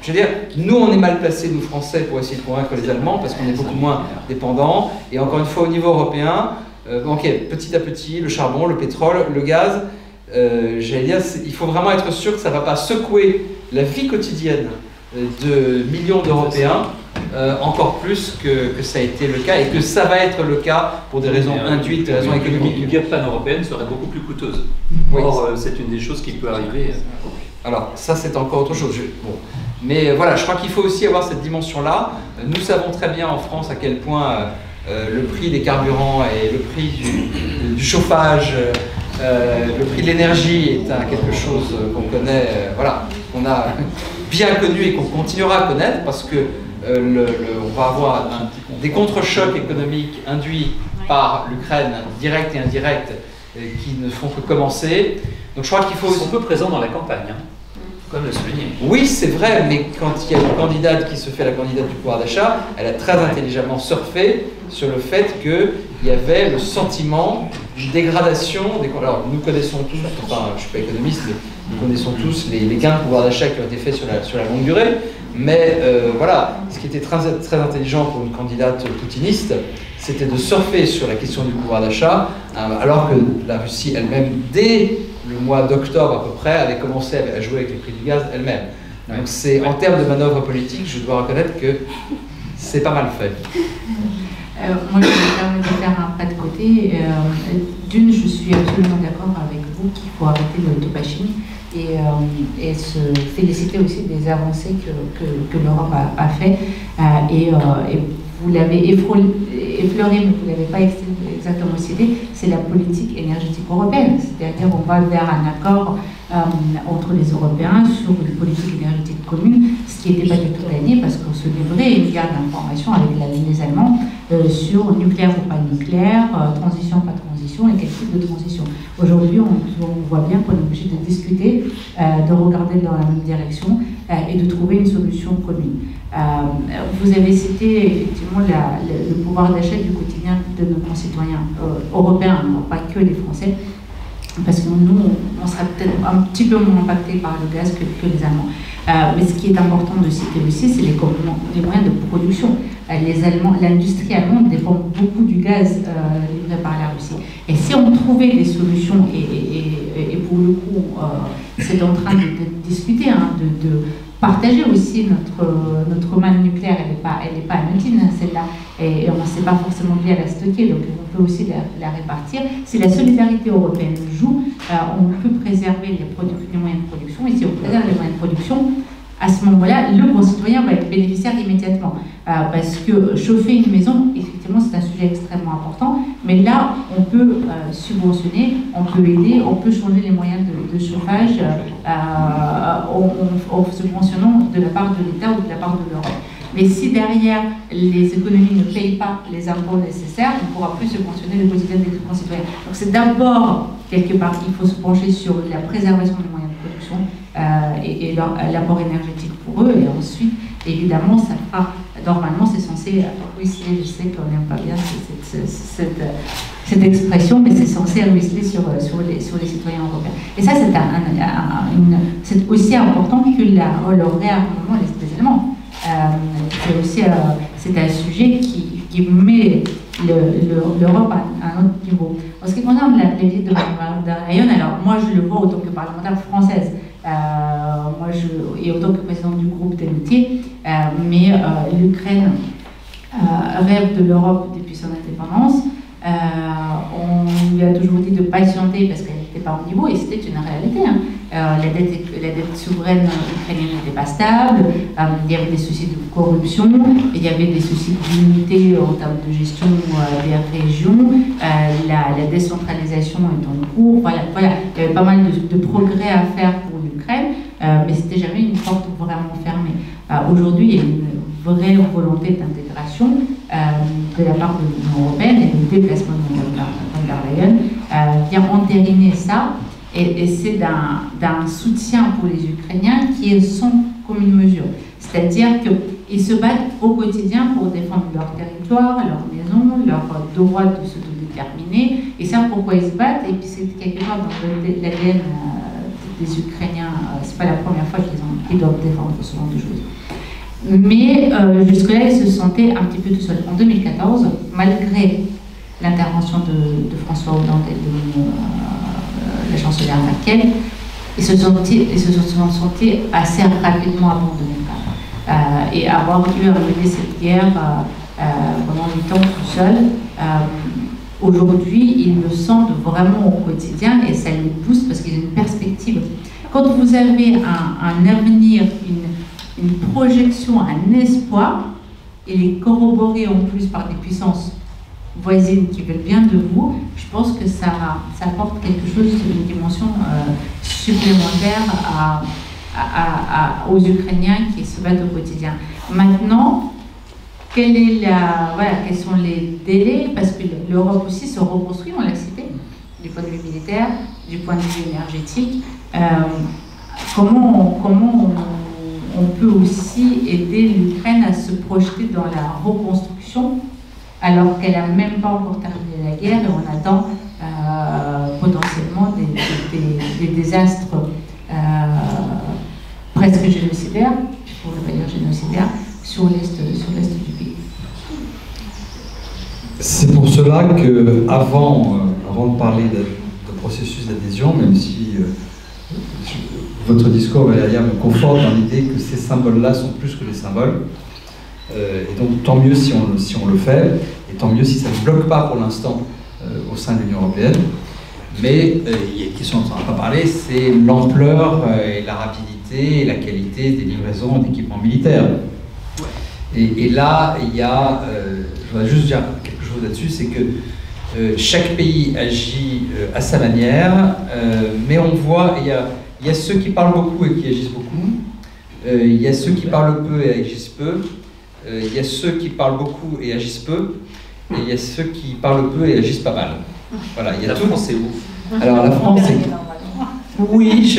je veux dire, nous on est mal placés, nous Français, pour essayer de convaincre les Allemands, parce qu'on est beaucoup moins dépendants. Et encore une fois, au niveau européen, petit à petit, le charbon, le pétrole, le gaz, j'allais dire, il faut vraiment être sûr que ça ne va pas secouer la vie quotidienne de millions d'Européens, encore plus que ça a été le cas, et que ça va être le cas pour des raisons induites, des raisons économiques. Une guerre pan-européenne serait beaucoup plus coûteuse. Oui. Or, c'est une des choses qui peut arriver. Alors, ça c'est encore autre chose. Mais voilà, je crois qu'il faut aussi avoir cette dimension-là. Nous savons très bien en France à quel point le prix des carburants et le prix du chauffage, le prix de l'énergie est quelque chose qu'on connaît, qu'on a bien connu et qu'on continuera à connaître, parce que on va avoir des contre-chocs économiques induits par l'Ukraine, direct et indirect, qui ne font que commencer. Donc je crois qu'il faut... Ils sont peu présents dans la campagne, hein. Comme le souligner. Oui, c'est vrai, mais quand il y a une candidate qui se fait la candidate du pouvoir d'achat, elle a très intelligemment surfé sur le fait qu'il y avait le sentiment d'une dégradation. Alors, nous connaissons tous, enfin, je ne suis pas économiste, mais nous connaissons tous les gains de pouvoir d'achat qui ont été faits sur la longue durée. Mais voilà, ce qui était très, très intelligent pour une candidate poutiniste, c'était de surfer sur la question du pouvoir d'achat, alors que la Russie elle-même, dès le mois d'octobre à peu près, avait commencé à jouer avec les prix du gaz elle-même. Donc c'est, en termes de manœuvre politique, je dois reconnaître que c'est pas mal fait. Moi, je me permets de faire un pas de côté. D'une, je suis absolument d'accord avec vous qu'il faut arrêter l'autobashing et se féliciter aussi des avancées que l'Europe a fait. Et vous l'avez effleuré, mais vous ne l'avez pas exactement cité, c'est la politique énergétique européenne. C'est-à-dire qu'on va vers un accord entre les Européens sur une politique énergétique commune, ce qui n'était pas du tout gagné parce qu'on se livrait une guerre d'information avec les Allemands sur nucléaire ou pas nucléaire, transition, pas transition et quel type de transition. Aujourd'hui, on voit bien qu'on est obligé de discuter, de regarder dans la même direction et de trouver une solution commune. Vous avez cité effectivement le pouvoir d'achat du quotidien de nos concitoyens européens, pas que les Français, parce que nous, on sera peut-être un petit peu moins impactés par le gaz que les Allemands. Mais ce qui est important de citer aussi, c'est les moyens de production. L'industrie allemande dépend beaucoup du gaz livré par la Russie. Et si on trouvait des solutions, et pour le coup, c'est en train de discuter, de partager aussi notre manne nucléaire, elle n'est pas anodine, celle-là, et on ne sait pas forcément bien la stocker, donc on peut aussi la répartir. Si la solidarité européenne joue, on peut préserver les moyens de production, et si on préserve les moyens de production, à ce moment-là, le concitoyen va être bénéficiaire immédiatement. Parce que chauffer une maison, effectivement, c'est un sujet extrêmement important. Mais là, on peut subventionner, on peut aider, on peut changer les moyens de chauffage en subventionnant de la part de l'État ou de la part de l'Europe. Mais si derrière, les économies ne payent pas les impôts nécessaires, on ne pourra plus subventionner le quotidien des concitoyens. Donc c'est d'abord, quelque part, il faut se pencher sur la préservation des moyens de production et l'apport énergétique pour eux. Et ensuite, évidemment, ça fera, normalement, c'est censé ruisseler, je sais qu'on n'aime pas bien cette expression, mais c'est censé ruisseler sur les citoyens européens. Et ça, c'est aussi important que le réarmement des Allemands. C'est un sujet qui met l'Europe à un autre niveau. En ce qui concerne la visite de Mme der Leyen, alors moi je le vois en tant que parlementaire française, et en tant que présidente du groupe d'amitié, mais l'Ukraine rêve de l'Europe depuis son indépendance. On lui a toujours dit de patienter parce qu'elle n'était pas au niveau, et c'était une réalité. La dette souveraine ukrainienne n'était pas stable, il y avait des soucis de corruption, il y avait des soucis d'unité en termes de gestion des régions, la décentralisation est en cours, voilà, il y avait pas mal de progrès à faire pour l'Ukraine, mais c'était jamais une porte vraiment fermée. Aujourd'hui, il y a une vraie volonté d'intégration de la part de l'Union européenne, et le déplacement de Mme der Leyen vient entériner ça. Et c'est d'un soutien pour les Ukrainiens qui est sans commune mesure. C'est-à-dire qu'ils se battent au quotidien pour défendre leur territoire, leur maison, leur droit de se déterminer. Ils savent pourquoi ils se battent, et puis c'est quelque part dans l'ADN des Ukrainiens. C'est pas la première fois qu'ils doivent défendre ce genre de choses. Mais jusque-là, ils se sentaient un petit peu tout seuls. En 2014, malgré l'intervention de François Hollande et de la chancelière Merkel, ils se sont sentis assez rapidement abandonnés et avoir dû mener cette guerre pendant 8 ans tout seul. Aujourd'hui, ils le sentent vraiment au quotidien et ça les booste parce qu'ils ont une perspective. Quand vous avez un avenir, une projection, un espoir, et les corroborer en plus par des puissances voisines qui veulent bien de vous, je pense que ça apporte quelque chose, une dimension supplémentaire aux Ukrainiens qui se battent au quotidien. Maintenant, quels sont les délais? Parce que l'Europe aussi se reconstruit, on l'a cité, du point de vue militaire, du point de vue énergétique. Comment on peut aussi aider l'Ukraine à se projeter dans la reconstruction alors qu'elle n'a même pas encore terminé la guerre et on attend potentiellement des désastres presque génocidaires, pour ne pas dire génocidaires, sur l'est du pays. C'est pour cela que, avant de parler de processus d'adhésion, même si votre discours, Valéria, me conforte dans l'idée que ces symboles-là sont plus que des symboles, et donc tant mieux si on le fait, et tant mieux si ça ne bloque pas pour l'instant au sein de l'Union européenne. Mais il y a une question dont on n'a pas parlé, c'est l'ampleur et la rapidité et la qualité des livraisons d'équipements militaires. Et là, il y a, je voudrais juste dire quelque chose là-dessus, c'est que chaque pays agit à sa manière, mais on voit, il y a ceux qui parlent beaucoup et qui agissent beaucoup, il y a ceux qui parlent peu et agissent peu, il y a ceux qui parlent beaucoup et agissent peu, et il y a ceux qui parlent peu et agissent pas mal. Voilà, il y a tout. La France, c'est où? Alors la France, oui,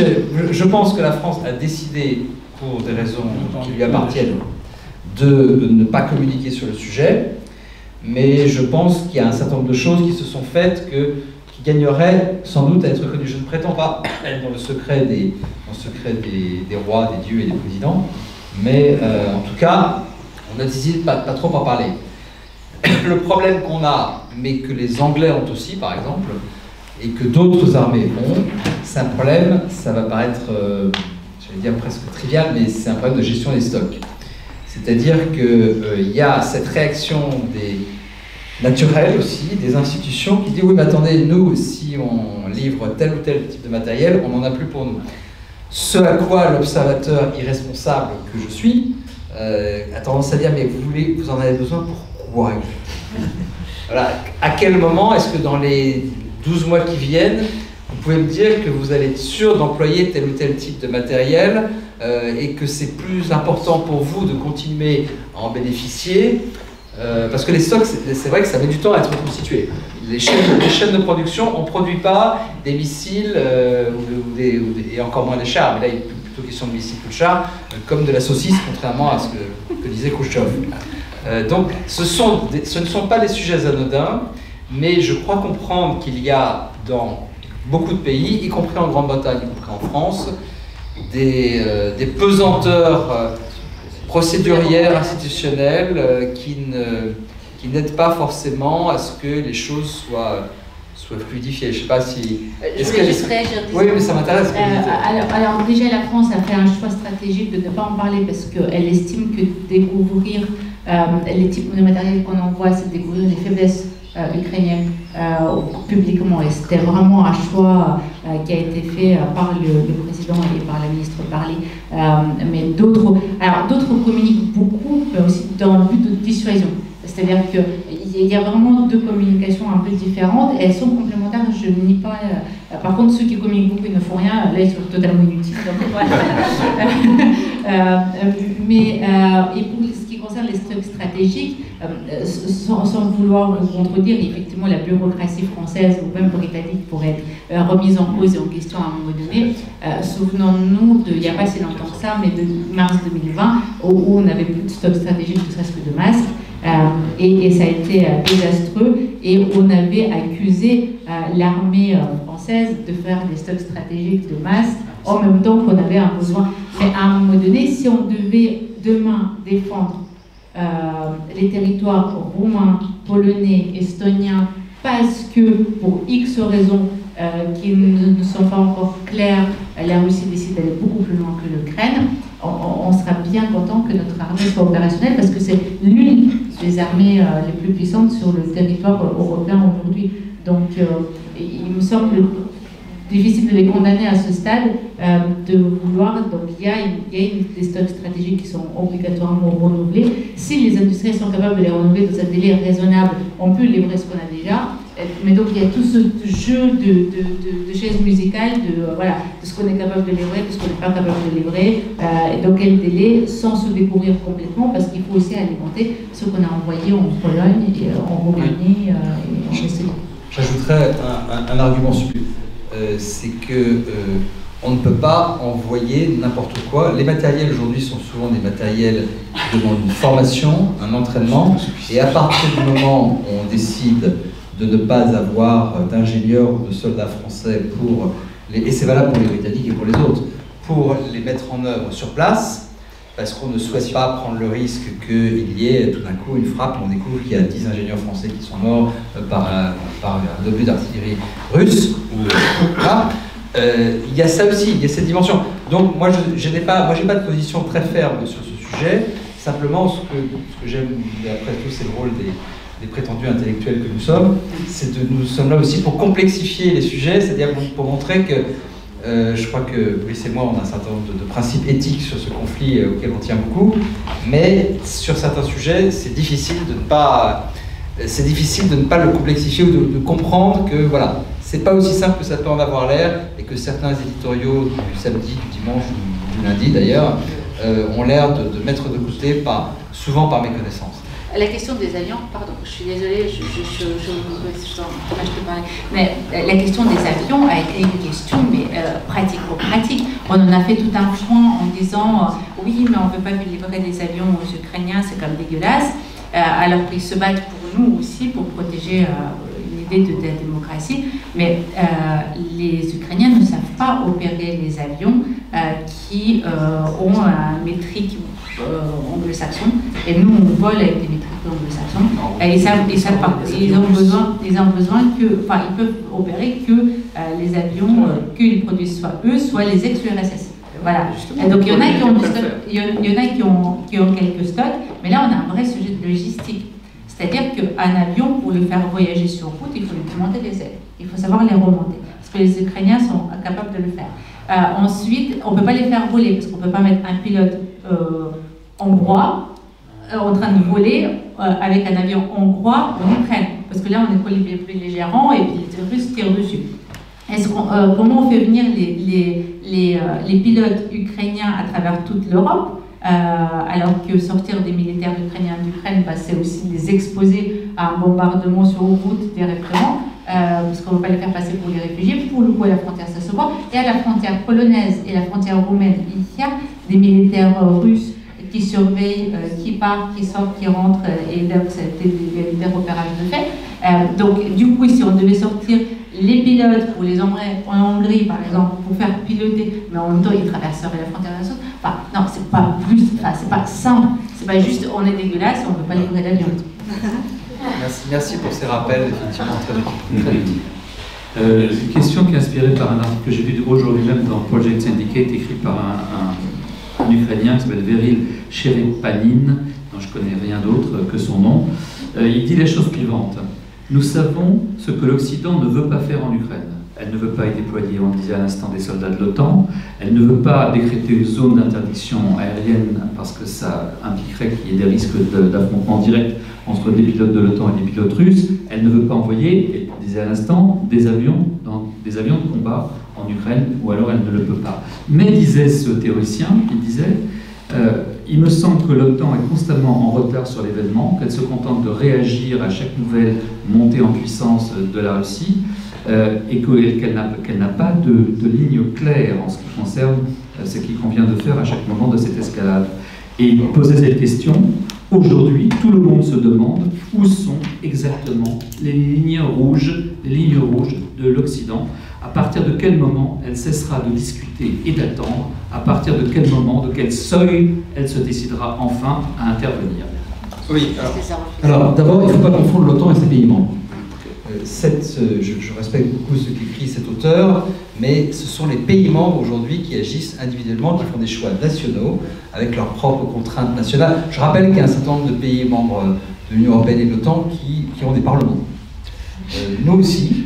je pense que la France a décidé, pour des raisons qui lui appartiennent, de ne pas communiquer sur le sujet, mais je pense qu'il y a un certain nombre de choses qui se sont faites qui gagneraient sans doute à être connues. Je ne prétends pas être dans le secret des rois, des dieux et des présidents, mais en tout cas, on a décidé de pas trop en parler. Le problème qu'on a, mais que les Anglais ont aussi, par exemple, et que d'autres armées ont, c'est un problème, ça va paraître, j'allais dire presque trivial, mais c'est un problème de gestion des stocks. C'est-à-dire qu'il y a cette réaction naturelle aussi, des institutions qui disent « oui, mais attendez, nous, si on livre tel ou tel type de matériel, on n'en a plus pour nous ». Ce à quoi l'observateur irresponsable que je suis a tendance à dire « mais vous en avez besoin pour quoi ?» Voilà. À quel moment est-ce que dans les 12 mois qui viennent, vous pouvez me dire que vous allez être sûr d'employer tel ou tel type de matériel et que c'est plus important pour vous de continuer à en bénéficier parce que les stocks, c'est vrai que ça met du temps à être constitué. Les chaînes de production, on ne produit pas des missiles et encore moins des chars, mais là il est plutôt question de missiles que de chars, comme de la saucisse, contrairement à ce que disait Khrouchtchev. Donc ce ne sont pas des sujets anodins, mais je crois comprendre qu'il y a dans beaucoup de pays, y compris en Grande-Bretagne, y compris en France, des pesanteurs procédurières, institutionnelles, qui n'aident pas forcément à ce que les choses soient fluidifiées. Je ne sais pas si... Je voulais juste réagir. Oui, mais ça m'intéresse. Alors déjà, la France a fait un choix stratégique de ne pas en parler parce qu'elle estime que découvrir les types de matériel qu'on envoie, c'est découvrir les faiblesses ukrainiennes publiquement. Et c'était vraiment un choix qui a été fait par le président et par la ministre Parly. Mais d'autres communiquent beaucoup, mais aussi dans le but de dissuasion. C'est-à-dire qu'il y a vraiment deux communications un peu différentes et elles sont complémentaires, je ne nie pas. Par contre, ceux qui communiquent beaucoup et ne font rien, là, ils sont totalement inutiles. Donc, voilà. Et pour ce qui concerne les stocks stratégiques, sans vouloir le contredire, effectivement, la bureaucratie française ou même britannique pourrait être remise en cause et en question à un moment donné. Souvenons-nous, il n'y a pas si longtemps que ça, mais de mars 2020, où on n'avait plus de stocks stratégiques, ne serait-ce que de masques. Et ça a été désastreux et on avait accusé l'armée française de faire des stocks stratégiques de masques en même temps qu'on avait un besoin. Mais à un moment donné, si on devait demain défendre les territoires roumains, polonais, estoniens, parce que pour X raisons qui ne sont pas encore claires, la Russie décide d'aller beaucoup plus loin que l'Ukraine, on sera bien content que notre armée soit opérationnelle parce que c'est l'une des armées les plus puissantes sur le territoire européen aujourd'hui. Donc il me semble difficile de les condamner à ce stade, de vouloir. Donc il y a des stocks stratégiques qui sont obligatoirement renouvelés. Si les industriels sont capables de les renouveler dans un délai raisonnable, on peut livrer ce qu'on a déjà. Mais donc il y a tout ce jeu de chaises musicales, de ce qu'on est capable de livrer, de ce qu'on n'est pas capable de livrer, et dans quel délai, sans se découvrir complètement, parce qu'il faut aussi alimenter ce qu'on a envoyé en Pologne, et en Roumanie et en Estonie. J'ajouterais un argument supplémentaire, c'est que on ne peut pas envoyer n'importe quoi. Les matériels aujourd'hui sont souvent des matériels qui demandent une formation, un entraînement, et à partir du moment où on décide de ne pas avoir d'ingénieurs ou de soldats français et c'est valable pour les Britanniques et pour les autres, pour les mettre en œuvre sur place, parce qu'on ne souhaite pas prendre le risque qu'il y ait tout d'un coup une frappe, on découvre qu'il y a 10 ingénieurs français qui sont morts par un obus d'artillerie russe. Voilà. Il y a ça aussi, il y a cette dimension. Donc moi, j'ai pas de position très ferme sur ce sujet. Simplement, ce que j'aime, après tout, c'est le rôle des prétendus intellectuels que nous sommes, nous sommes là aussi pour complexifier les sujets, c'est-à-dire pour montrer que je crois que Brice et moi, on a un certain nombre de principes éthiques sur ce conflit auquel on tient beaucoup, mais sur certains sujets, c'est difficile de ne pas le complexifier ou de comprendre que voilà, c'est pas aussi simple que ça peut en avoir l'air et que certains éditoriaux du samedi, du dimanche ou du lundi d'ailleurs ont l'air de mettre de côté, souvent par méconnaissance. La question des avions, pardon, je suis désolée, je te parlais, mais la question des avions a été une question pratico-pratique. On en a fait tout un front en disant oui, mais on ne veut pas livrer des avions aux Ukrainiens, c'est comme dégueulasse, alors qu'ils se battent pour nous aussi, pour protéger l'idée de la démocratie, mais les Ukrainiens ne savent pas opérer les avions qui ont un métrique anglo-saxon, et nous on vole avec des métriques anglo-saxons, et ils savent pas, ils ont besoin que, enfin ils peuvent opérer que les avions qu'ils produisent soit eux, soit les ex-URSS. Voilà. Et donc il y en a qui ont du stock, il y en a qui ont quelques stocks, mais là on a un vrai sujet de logistique. C'est-à-dire qu'un avion, pour le faire voyager sur route, il faut lui démonter les ailes. Il faut savoir les remonter. Parce que les Ukrainiens sont incapables de le faire. Ensuite, on ne peut pas les faire voler, parce qu'on ne peut pas mettre un pilote hongrois en train de voler avec un avion hongrois en Ukraine. Parce que là, on est belligérants et puis les Russes tirent dessus. Comment on fait venir les pilotes ukrainiens à travers toute l'Europe, alors que sortir des militaires ukrainiens d'Ukraine, c'est aussi les exposer à un bombardement sur route des référents, parce qu'on ne veut pas les faire passer pour les réfugiés. Pour le coup, à la frontière, ça se voit. Et à la frontière polonaise et la frontière roumaine, il y a des militaires russes qui surveillent, qui partent, qui sortent, qui rentrent, et donc c'était des repérages de fait. Donc, du coup, si on devait sortir les pilotes pour les emmener en Hongrie, par exemple, pour faire piloter, mais en même temps, ils traverseraient la frontière de la sauce. Enfin, non, c'est pas plus, c'est pas simple. C'est pas juste, on est dégueulasse, on ne peut pas livrer l'avion. Merci pour ces rappels, effectivement, très utiles. Une question qui est inspirée par un article que j'ai lu aujourd'hui même dans Project Syndicate, écrit par un Ukrainien qui s'appelle Veril Cherepanin, dont je ne connais rien d'autre que son nom. Il dit les choses suivantes. Nous savons ce que l'Occident ne veut pas faire en Ukraine. Elle ne veut pas y déployer, on le disait à l'instant, des soldats de l'OTAN. Elle ne veut pas décréter une zone d'interdiction aérienne parce que ça impliquerait qu'il y ait des risques d'affrontement direct entre des pilotes de l'OTAN et des pilotes russes. Elle ne veut pas envoyer, et on disait à l'instant, des avions de combat en Ukraine, ou alors elle ne le peut pas. Mais, disait ce théoricien, il disait il me semble que l'OTAN est constamment en retard sur l'événement, qu'elle se contente de réagir à chaque nouvelle montée en puissance de la Russie, et qu'elle n'a pas de ligne claire en ce qui concerne ce qu'il convient de faire à chaque moment de cette escalade. Et il posait cette question. Aujourd'hui, tout le monde se demande où sont exactement les lignes rouges de l'Occident. À partir de quel moment elle cessera de discuter et d'attendre? À partir de quel moment, de quel seuil elle se décidera enfin à intervenir? Oui, alors d'abord, il ne faut pas confondre l'OTAN et ses pays membres. Je respecte beaucoup ce qu'écrit cet auteur, mais ce sont les pays membres aujourd'hui qui agissent individuellement, qui font des choix nationaux avec leurs propres contraintes nationales. Je rappelle qu'il y a un certain nombre de pays membres de l'Union européenne et de l'OTAN qui ont des parlements. Nous aussi,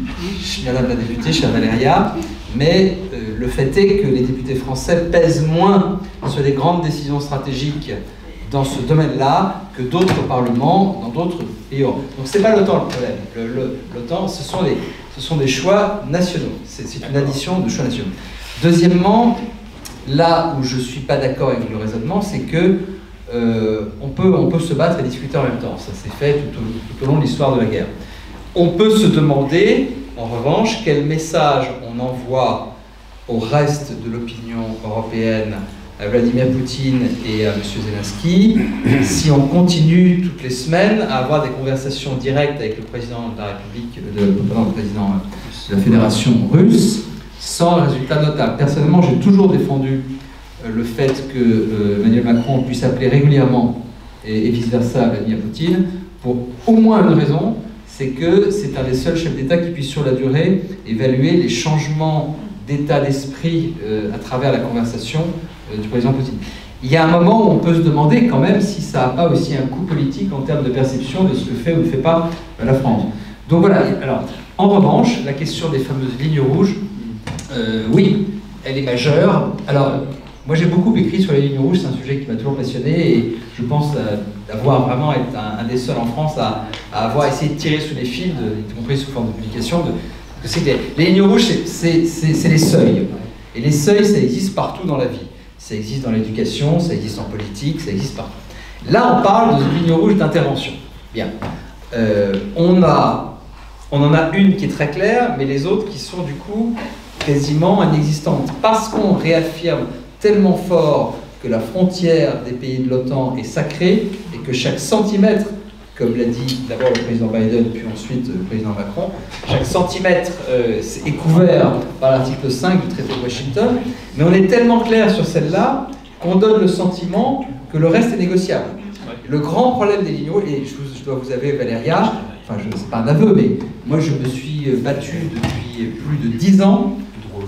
Madame la députée, chère Valéria, mais le fait est que les députés français pèsent moins sur les grandes décisions stratégiques dans ce domaine-là que d'autres parlements dans d'autres pays. Donc c'est pas l'OTAN le problème. L'OTAN, ce sont des choix nationaux. C'est une addition de choix nationaux. Deuxièmement, là où je suis pas d'accord avec le raisonnement, c'est que on peut se battre et discuter en même temps. Ça s'est fait tout au long de l'histoire de la guerre. On peut se demander, en revanche, quel message on envoie au reste de l'opinion européenne, à Vladimir Poutine et à M. Zelensky, si on continue toutes les semaines à avoir des conversations directes avec le président de la République, le président de la Fédération russe, sans résultat notable. Personnellement, j'ai toujours défendu le fait que Emmanuel Macron puisse appeler régulièrement et vice-versa Vladimir Poutine, pour au moins une raison, c'est que c'est un des seuls chefs d'État qui puisse sur la durée évaluer les changements d'état d'esprit à travers la conversation du président Poutine. Il y a un moment où on peut se demander quand même si ça n'a pas aussi un coût politique en termes de perception de ce que fait ou ne fait pas la France. Donc voilà, alors en revanche, la question des fameuses lignes rouges, oui, elle est majeure. Alors, moi j'ai beaucoup écrit sur les lignes rouges, c'est un sujet qui m'a toujours passionné et je pense d'avoir vraiment été un des seuls en France à avoir essayé de tirer sous les fils, y compris sous forme de publication, les lignes rouges, c'est les seuils. Et les seuils, ça existe partout dans la vie. Ça existe dans l'éducation, ça existe en politique, ça existe partout. Là, on parle de ligne rouge d'intervention. Bien. On en a une qui est très claire, mais les autres qui sont du coup quasiment inexistantes. Parce qu'on réaffirme tellement fort que la frontière des pays de l'OTAN est sacrée et que chaque centimètre, comme l'a dit d'abord le président Biden puis ensuite le président Macron, chaque centimètre est couvert par l'article 5 du traité de Washington, mais on est tellement clair sur celle-là qu'on donne le sentiment que le reste est négociable. Le grand problème des lignes rouges, et je dois vous avouer Valéria, enfin je ne sais pas un aveu, mais moi je me suis battu depuis plus de 10 ans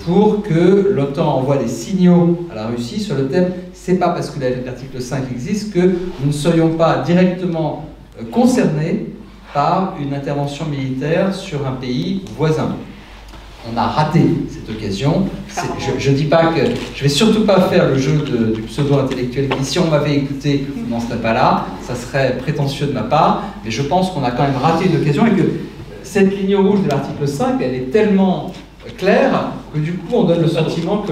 pour que l'OTAN envoie des signaux à la Russie sur le thème « c'est pas parce que l'article 5 existe que nous ne serions pas directement concernés par une intervention militaire sur un pays voisin ». On a raté cette occasion. Je ne dis pas que... Je ne vais surtout pas faire le jeu du pseudo-intellectuel qui, si on m'avait écouté, on n'en serait pas là. Ça serait prétentieux de ma part. Mais je pense qu'on a quand même raté une occasion et que cette ligne rouge de l'article 5, elle est tellement claire que du coup, on donne le sentiment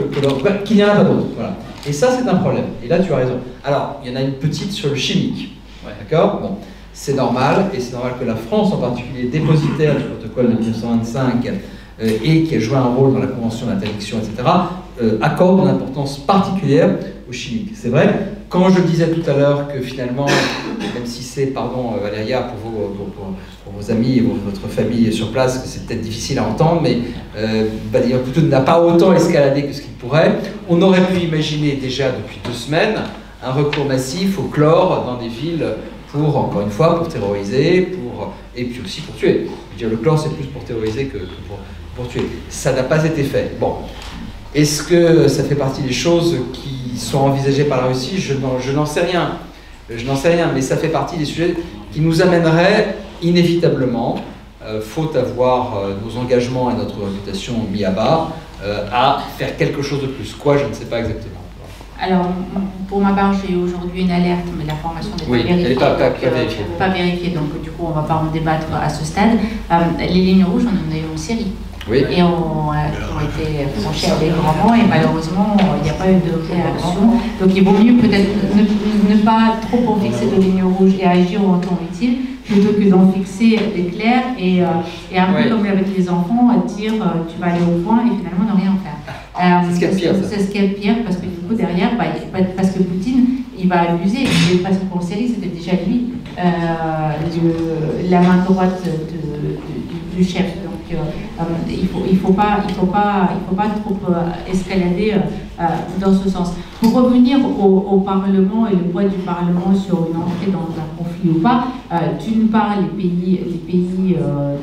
qu'il n'y en a pas d'autre. Voilà. Et ça, c'est un problème. Et là, tu as raison. Alors, il y en a une petite sur le chimique. D'accord ? Bon. C'est normal, et c'est normal que la France, en particulier dépositaire du protocole de 1925, et qui a joué un rôle dans la Convention d'interdiction, etc., accorde une importance particulière au chimique. C'est vrai, quand je disais tout à l'heure que finalement, même si c'est, pardon Valéria, pour vos amis et votre famille sur place, que c'est peut-être difficile à entendre, mais Vladimir Poutine n'a pas autant escaladé que ce qu'il pourrait, on aurait pu imaginer déjà depuis 2 semaines un recours massif au chlore dans des villes pour, encore une fois, pour terroriser, et puis aussi pour tuer. Je veux dire, le chlore, c'est plus pour terroriser que pour tuer. Ça n'a pas été fait. Bon. Est-ce que ça fait partie des choses qui sont envisagées par la Russie? Je n'en sais rien. Je n'en sais rien, mais ça fait partie des sujets qui nous amèneraient inévitablement, faute d'avoir nos engagements et notre réputation mis à bas, à faire quelque chose de plus. Quoi, je ne sais pas exactement. Alors, pour ma part, j'ai aujourd'hui une alerte, mais l'information n'est pas vérifiée, donc du coup, on ne va pas en débattre à ce stade. Les lignes rouges, on en a eu en Syrie. Oui. Et ont été franchies allègrement, et malheureusement, il n'y a pas eu de réaction. Donc, il vaut mieux peut-être ne pas trop en fixer de lignes rouges et agir en temps utile, plutôt que d'en fixer des clairs et un peu comme avec les enfants, dire tu vas aller au point et finalement ne rien faire. C'est ce qui est pire. C'est ce qui est pire parce que du coup derrière, parce que Poutine, il va abuser. Parce que pour Syrie, c'était déjà lui, la main droite du chef. Donc il faut pas trop escalader dans ce sens. Pour revenir au Parlement et le poids du Parlement sur une entrée dans un conflit ou pas, d'une part, les pays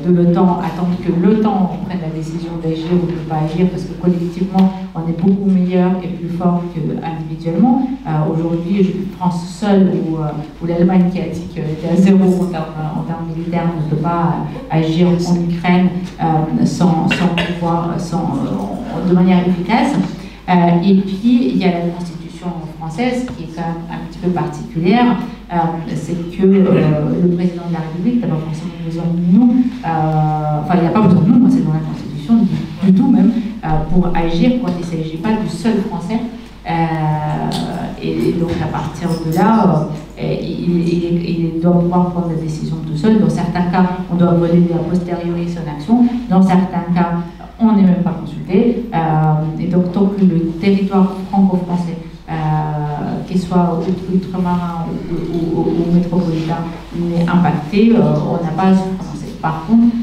de l'OTAN attendent que l'OTAN prenne la décision d'agir ou de ne pas agir parce que collectivement, on est beaucoup meilleur et plus fort qu'individuellement. Aujourd'hui, France seule ou l'Allemagne qui a dit qu'elle était à zéro en termes militaires ne peut pas agir en Ukraine de manière efficace. Et puis, il y a la Constitution française qui est quand même un petit peu particulière. C'est que le président de la République n'a pas forcément besoin de nous, enfin, il n'y a pas besoin de nous, c'est dans la Constitution, du tout même, pour agir quand il ne s'agit pas du seul Français. Et donc, à partir de là, il doit pouvoir prendre des décisions tout seul. Dans certains cas, on doit valider a posteriori son action. Dans certains cas, on n'est même pas consulté. Et donc, tant que le territoire franco-français, qu'il soit ultramarin ou métropolitain, n'est impacté, on n'a pas à se prononcer. Par contre,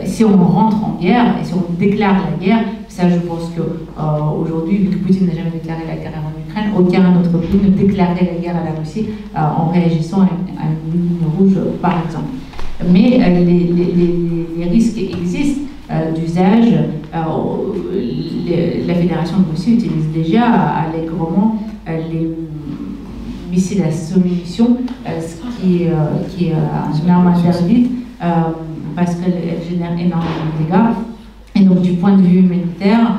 si on rentre en guerre et si on déclare la guerre, Ça, je pense qu'aujourd'hui, vu que Poutine n'a jamais déclaré la guerre en Ukraine, aucun autre pays ne déclarait la guerre à la Russie en réagissant à une ligne rouge, par exemple. Mais les risques existent d'usage. La Fédération de Russie utilise déjà allègrement les missiles à sous-munition, ce qui est une arme interdite parce qu'elle génère énormément de dégâts. Et donc, du point de vue humanitaire,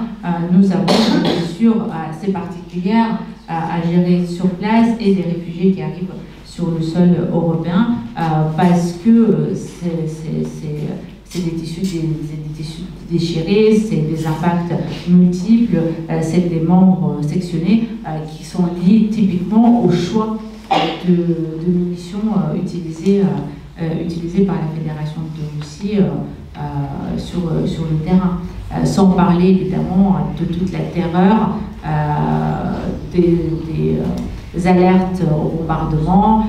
nous avons des mesures assez particulières à gérer sur place et des réfugiés qui arrivent sur le sol européen parce que c'est des tissus déchirés, c'est des impacts multiples, c'est des membres sectionnés qui sont liés typiquement au choix de munitions utilisées par la Fédération de Russie sur le terrain. Sans parler évidemment de toute la terreur, des alertes au bombardement,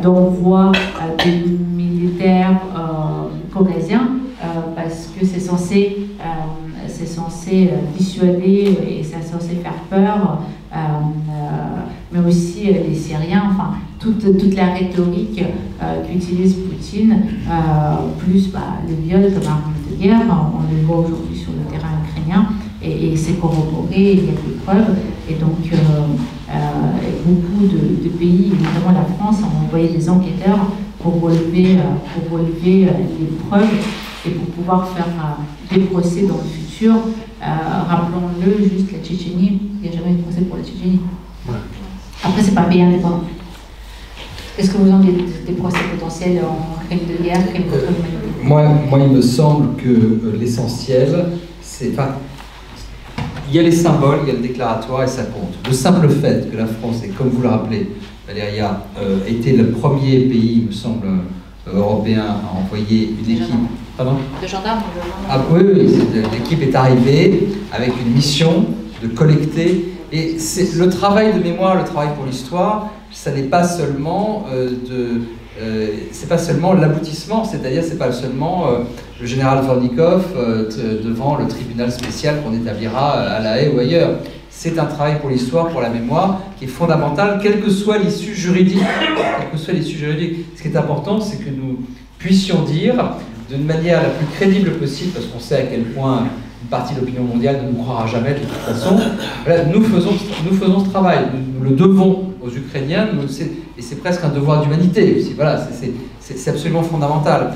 d'envoi des militaires caucasiens, parce que c'est censé dissuader et c'est censé faire peur, mais aussi les Syriens, enfin toute la rhétorique qu'utilise Poutine, plus le viol comme arme de guerre, on le voit aujourd'hui sur le terrain ukrainien, et c'est corroboré, il y a des preuves, et donc beaucoup de pays, notamment la France, ont envoyé des enquêteurs pour relever les preuves et pour pouvoir faire des procès dans le futur. Rappelons-le, juste la Tchétchénie, il n'y a jamais eu de procès pour la Tchétchénie. Ouais. Après, c'est pas un pays indépendant. Est-ce que vous en dites des procès potentiels en crime de guerre, crime contre l'humanité? Moi, il me semble que l'essentiel, c'est pas. Il y a les symboles, il y a le déclaratoire et ça compte. Le simple fait que la France, et comme vous le rappelez, Valéria, était le premier pays, il me semble, européen à envoyer une équipe. Pardon ? De gendarmes. Ah oui, l'équipe est arrivée avec une mission de collecter. Et c'est le travail de mémoire, le travail pour l'histoire, ça n'est pas seulement c'est pas seulement l'aboutissement, c'est-à-dire c'est pas seulement le général Vornikov devant le tribunal spécial qu'on établira à La Haye ou ailleurs. C'est un travail pour l'histoire, pour la mémoire, qui est fondamental, quelle que soit l'issue juridique. Ce qui est important, c'est que nous puissions dire, d'une manière la plus crédible possible, parce qu'on sait à quel point une partie de l'opinion mondiale ne nous croira jamais de toute façon, voilà, nous faisons ce travail, nous le devons aux Ukrainiens, et c'est presque un devoir d'humanité aussi, voilà, c'est absolument fondamental.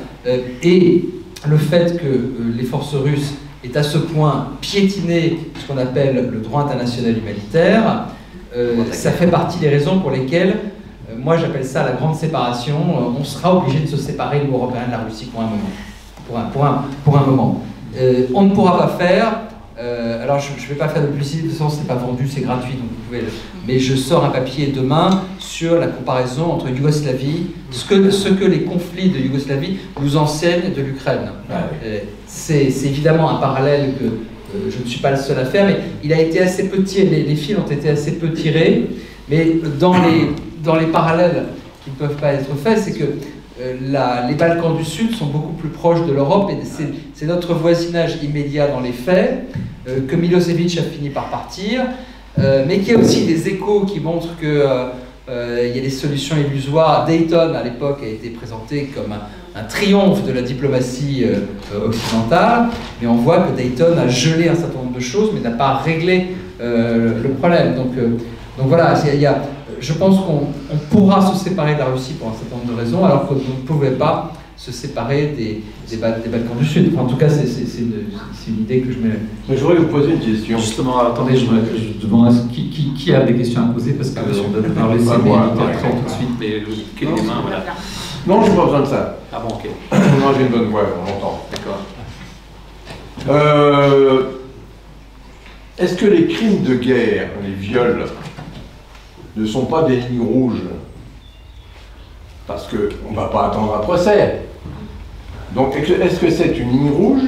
Et le fait que les forces russes aient à ce point piétiné ce qu'on appelle le droit international humanitaire, ça fait partie des raisons pour lesquelles, moi j'appelle ça la grande séparation, on sera obligé de se séparer, nous Européens, de la Russie pour un moment. On ne pourra pas faire, alors je ne vais pas faire de publicité, de toute façon c'est pas vendu, c'est gratuit, donc vous pouvez mais je sors un papier demain sur la comparaison entre Yougoslavie, ce que les conflits de Yougoslavie nous enseignent de l'Ukraine. C'est évidemment un parallèle que je ne suis pas le seul à faire, mais il a été assez peu tiré, les fils ont été assez peu tirés, mais dans les parallèles qui ne peuvent pas être faits, c'est que les Balkans du Sud sont beaucoup plus proches de l'Europe et c'est notre voisinage immédiat dans les faits, que Milosevic a fini par partir, mais qu'il y a aussi des échos qui montrent qu'il y a des solutions illusoires. Dayton, à l'époque, a été présenté comme un triomphe de la diplomatie occidentale, mais on voit que Dayton a gelé un certain nombre de choses, mais n'a pas réglé le problème. Donc voilà, je pense qu'on pourra se séparer de la Russie pour un certain nombre de raisons, alors qu'on ne pouvait pas se séparer des Balkans du Sud. Enfin, en tout cas, c'est une idée que je mets. Mais je voudrais vous poser une question. Justement, attendez, je demande qui a des questions à poser, parce que on doit parler c'est tout de suite, mais les mains, voilà. Non, je n'ai pas besoin de ça. Ah bon, ok. Moi, j'ai une bonne voix, on m'entend. D'accord. Est-ce que les crimes de guerre, les viols, ne sont pas des lignes rouges? Parce qu'on ne va pas attendre un procès. Donc, est-ce que c'est une ligne rouge,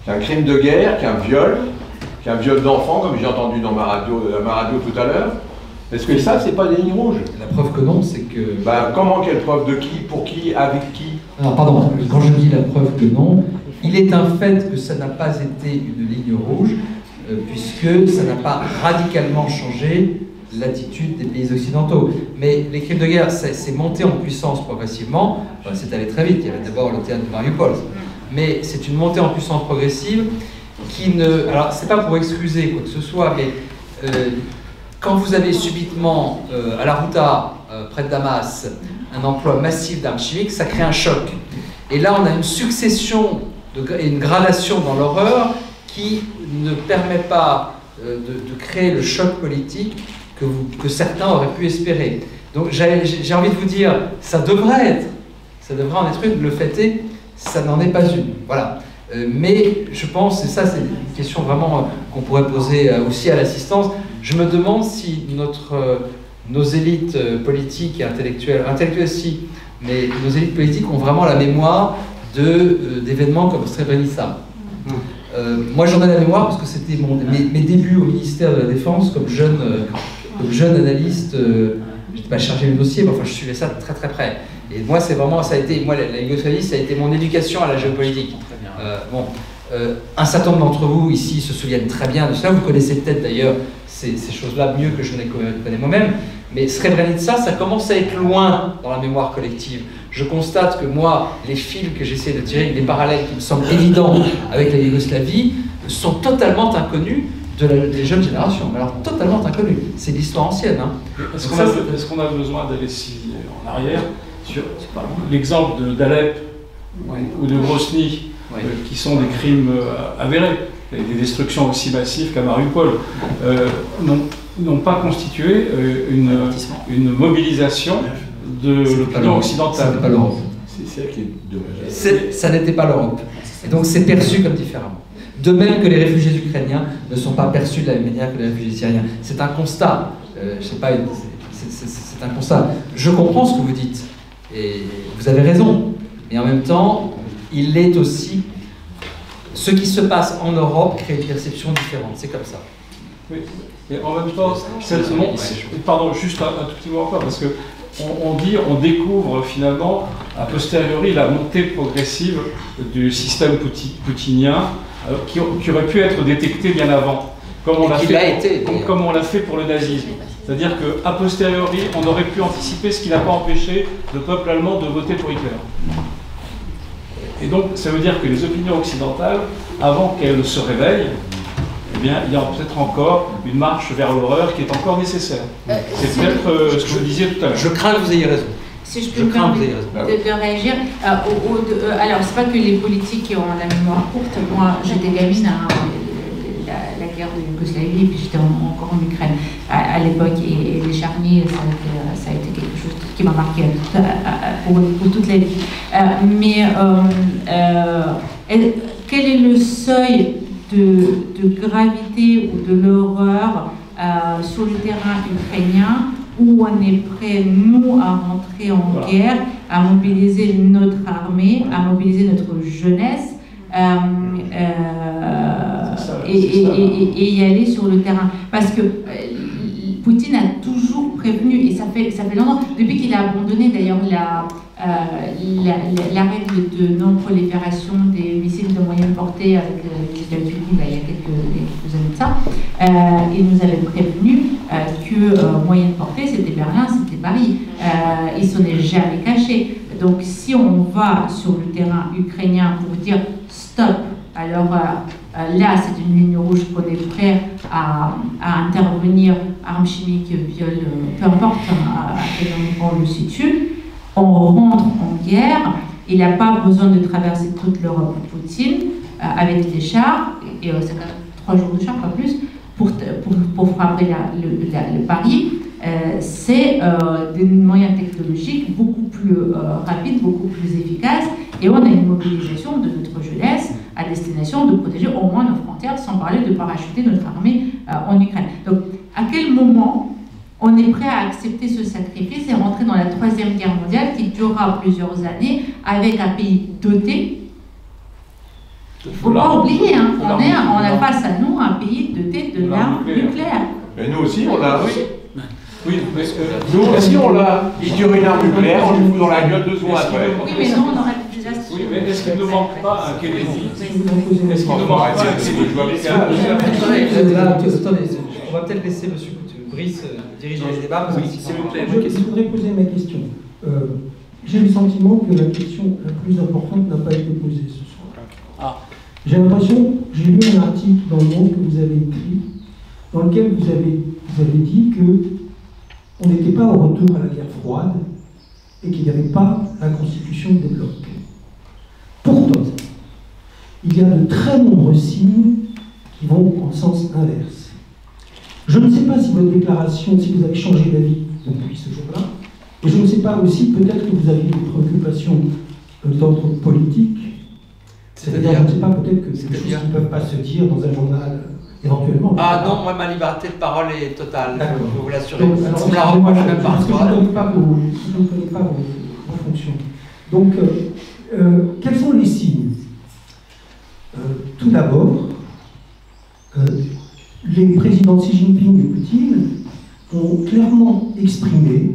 qu'un crime de guerre, qu'un viol d'enfant, comme j'ai entendu dans ma radio tout à l'heure? Est-ce que ça, c'est pas des lignes rouges? La preuve que non, c'est que... comment, quelle preuve? De qui? Pour qui? Avec qui? Alors, pardon, quand je dis la preuve que non, il est un fait que ça n'a pas été une ligne rouge. puisque ça n'a pas radicalement changé l'attitude des pays occidentaux. Mais les crimes de guerre, c'est monté en puissance progressivement. Enfin, c'est allé très vite. Il y avait d'abord le théâtre de Mariupol. Mais c'est une montée en puissance progressive qui ne... Alors, c'est pas pour excuser quoi que ce soit, mais quand vous avez subitement à la Routa, près de Damas, un emploi massif d'armes chimiques, ça crée un choc. Et là, on a une succession et une gradation dans l'horreur qui ne permet pas de créer le choc politique que certains auraient pu espérer. Donc j'ai envie de vous dire, ça devrait en être une, le fait est, ça n'en est pas une. Voilà. Mais je pense, et ça c'est une question vraiment qu'on pourrait poser aussi à l'assistance, je me demande si nos élites politiques et intellectuelles si, mais nos élites politiques ont vraiment la mémoire d'événements comme Srebrenica. Moi j'en ai la mémoire parce que c'était mes débuts au ministère de la Défense comme jeune analyste. Je n'étais pas chargé du dossier, mais enfin je suivais ça de très très près. Et moi ça a été, la Yougoslavie, ça a été mon éducation à la géopolitique. Un certain nombre d'entre vous ici se souviennent très bien de cela, vous connaissez peut-être d'ailleurs ces choses-là mieux que je ne les connais moi-même, mais Srebrenica, ça commence à être loin dans la mémoire collective. Je constate que moi, les fils que j'essaie de tirer, les parallèles qui me semblent évidents avec la Yougoslavie, sont totalement inconnus des jeunes générations. Alors, totalement inconnus. C'est l'histoire ancienne. Hein. Est-ce qu'on a besoin d'aller si en arrière sur l'exemple d'Alep ou de Grozny, qui sont des crimes avérés, et des destructions aussi massives qu'à Mariupol, n'ont pas constitué une mobilisation de l'opinion occidentale. Ça n'est pas l'Europe. C'est ça qui est dommage. Ça n'était pas l'Europe. Et donc c'est perçu comme différemment. De même que les réfugiés ukrainiens ne sont pas perçus de la même manière que les réfugiés syriens. C'est un constat. C'est un constat. Je comprends ce que vous dites. Et vous avez raison. Mais en même temps, il est aussi... Ce qui se passe en Europe crée une perception différente. C'est comme ça. Oui. Et en même temps, pardon, juste un tout petit mot encore, parce que on découvre finalement, a posteriori, la montée progressive du système poutinien qui aurait pu être détecté bien avant, comme on l'a fait pour le nazisme. C'est-à-dire qu'à posteriori, on aurait pu anticiper ce qui n'a pas empêché le peuple allemand de voter pour Hitler. Et donc, ça veut dire que les opinions occidentales, avant qu'elles se réveillent, eh bien, il y a peut-être encore une marche vers l'horreur qui est encore nécessaire. C'est peut-être ce que vous disiez tout à l'heure. Je crains que vous ayez raison. Si je peux me permettre de réagir. Alors, c'est pas que les politiques qui ont la mémoire courte. Moi, j'étais gamine à la guerre de Yougoslavie, puis j'étais encore en Ukraine à l'époque, et les charniers, ça a été quelque chose qui m'a marqué pour toute la vie. Mais quel est le seuil de gravité ou de l'horreur sur le terrain ukrainien où on est prêt, nous, à rentrer en guerre, à mobiliser notre armée, à mobiliser notre jeunesse et y aller sur le terrain. Parce que Poutine a toujours prévenu, et ça fait longtemps, depuis qu'il a abandonné d'ailleurs la règle de non-prolifération des missiles de moyenne portée avec les États-Unis il y a quelques années de ça, il nous avait prévenu que moyenne portée c'était Berlin, c'était Paris. Il s'en est jamais caché. Donc si on va sur le terrain ukrainien pour dire stop, alors là c'est une ligne rouge qu'on est prêt à intervenir, armes chimiques, viol, peu importe à quel moment on le situe, on rentre en guerre. Il n'a pas besoin de traverser toute l'Europe Poutine avec des chars, et c'est 3 jours de chars, pas plus, pour frapper le Paris. C'est des moyens technologiques beaucoup plus rapides, beaucoup plus efficaces, et on a une mobilisation de notre jeunesse à destination de protéger au moins nos frontières, sans parler de parachuter notre armée en Ukraine. Donc, à quel moment on est prêt à accepter ce sacrifice et rentrer dans la 3e guerre mondiale qui durera plusieurs années avec un pays doté? Il ne faut pas oublier, hein, on a face à nous un pays doté de l'arme nucléaire. Et nous aussi, on l'a. Oui, mais nous aussi, on l'a. Il tire une arme nucléaire, on lui fout dans la gueule 2 secondes après. Oui, mais non, on aurait plus astuces. Oui, mais est-ce qu'il ne manque pas un Kennedy? Est-ce qu'il ne manque pas un Kennedy? Attendez, on va peut-être laisser M. Brice diriger les débats. Je voudrais poser ma question. J'ai le sentiment que la question la plus importante n'a pas été posée ce soir. J'ai l'impression, j'ai lu un article dans le Monde que vous avez écrit, dans lequel vous avez dit que on n'était pas au retour à la guerre froide et qu'il n'y avait pas la constitution des blocs. Pourtant, il y a de très nombreux signes qui vont en sens inverse. Je ne sais pas si votre déclaration, si vous avez changé d'avis depuis ce jour-là, et je ne sais pas aussi, peut-être que vous avez des préoccupations d'ordre politique. C'est-à-dire, je ne sais pas, peut-être que c'est des choses qui ne peuvent pas se dire dans un journal, éventuellement. Ah non, moi ma liberté de parole est totale, je peux vous l'assurer. On me la reproche même pas. Je ne connais pas vos fonctions. Donc, quels sont les signes? Tout d'abord, les présidents Xi Jinping et Poutine ont clairement exprimé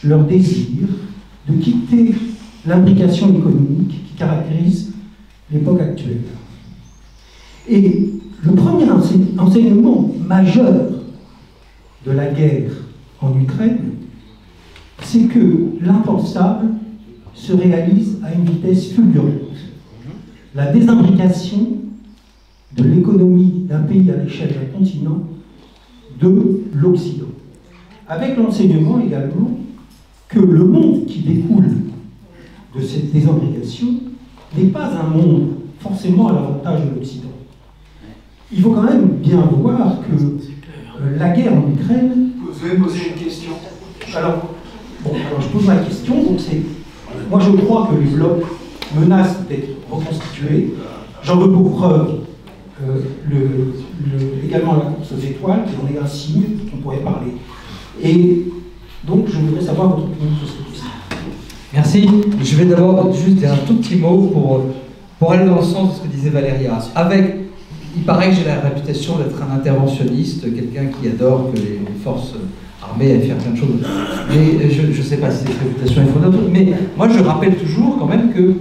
leur désir de quitter l'imbrication économique qui caractérise l'époque actuelle. Et le premier enseignement majeur de la guerre en Ukraine, c'est que l'impensable se réalise à une vitesse fulgurante. La désimbrication de l'économie d'un pays à l'échelle d'un continent de l'Occident. Avec l'enseignement également que le monde qui découle de cette désimbrication n'est pas un monde forcément à l'avantage de l'Occident. Il faut quand même bien voir que la guerre en Ukraine... Vous pouvez poser une question. Alors je pose ma question, donc c'est... Moi je crois que les blocs menacent d'être reconstitués. J'en veux pour preuve également la course aux étoiles, qui en est un signe, on pourrait parler. Et donc je voudrais savoir votre opinion sur cette question. Merci. Je vais d'abord juste dire un tout petit mot pour aller dans le sens de ce que disait Valéria. Il paraît que j'ai la réputation d'être un interventionniste, quelqu'un qui adore que les forces armées aillent faire plein de choses. Mais je ne sais pas si cette réputation est fondée, mais moi je rappelle toujours quand même que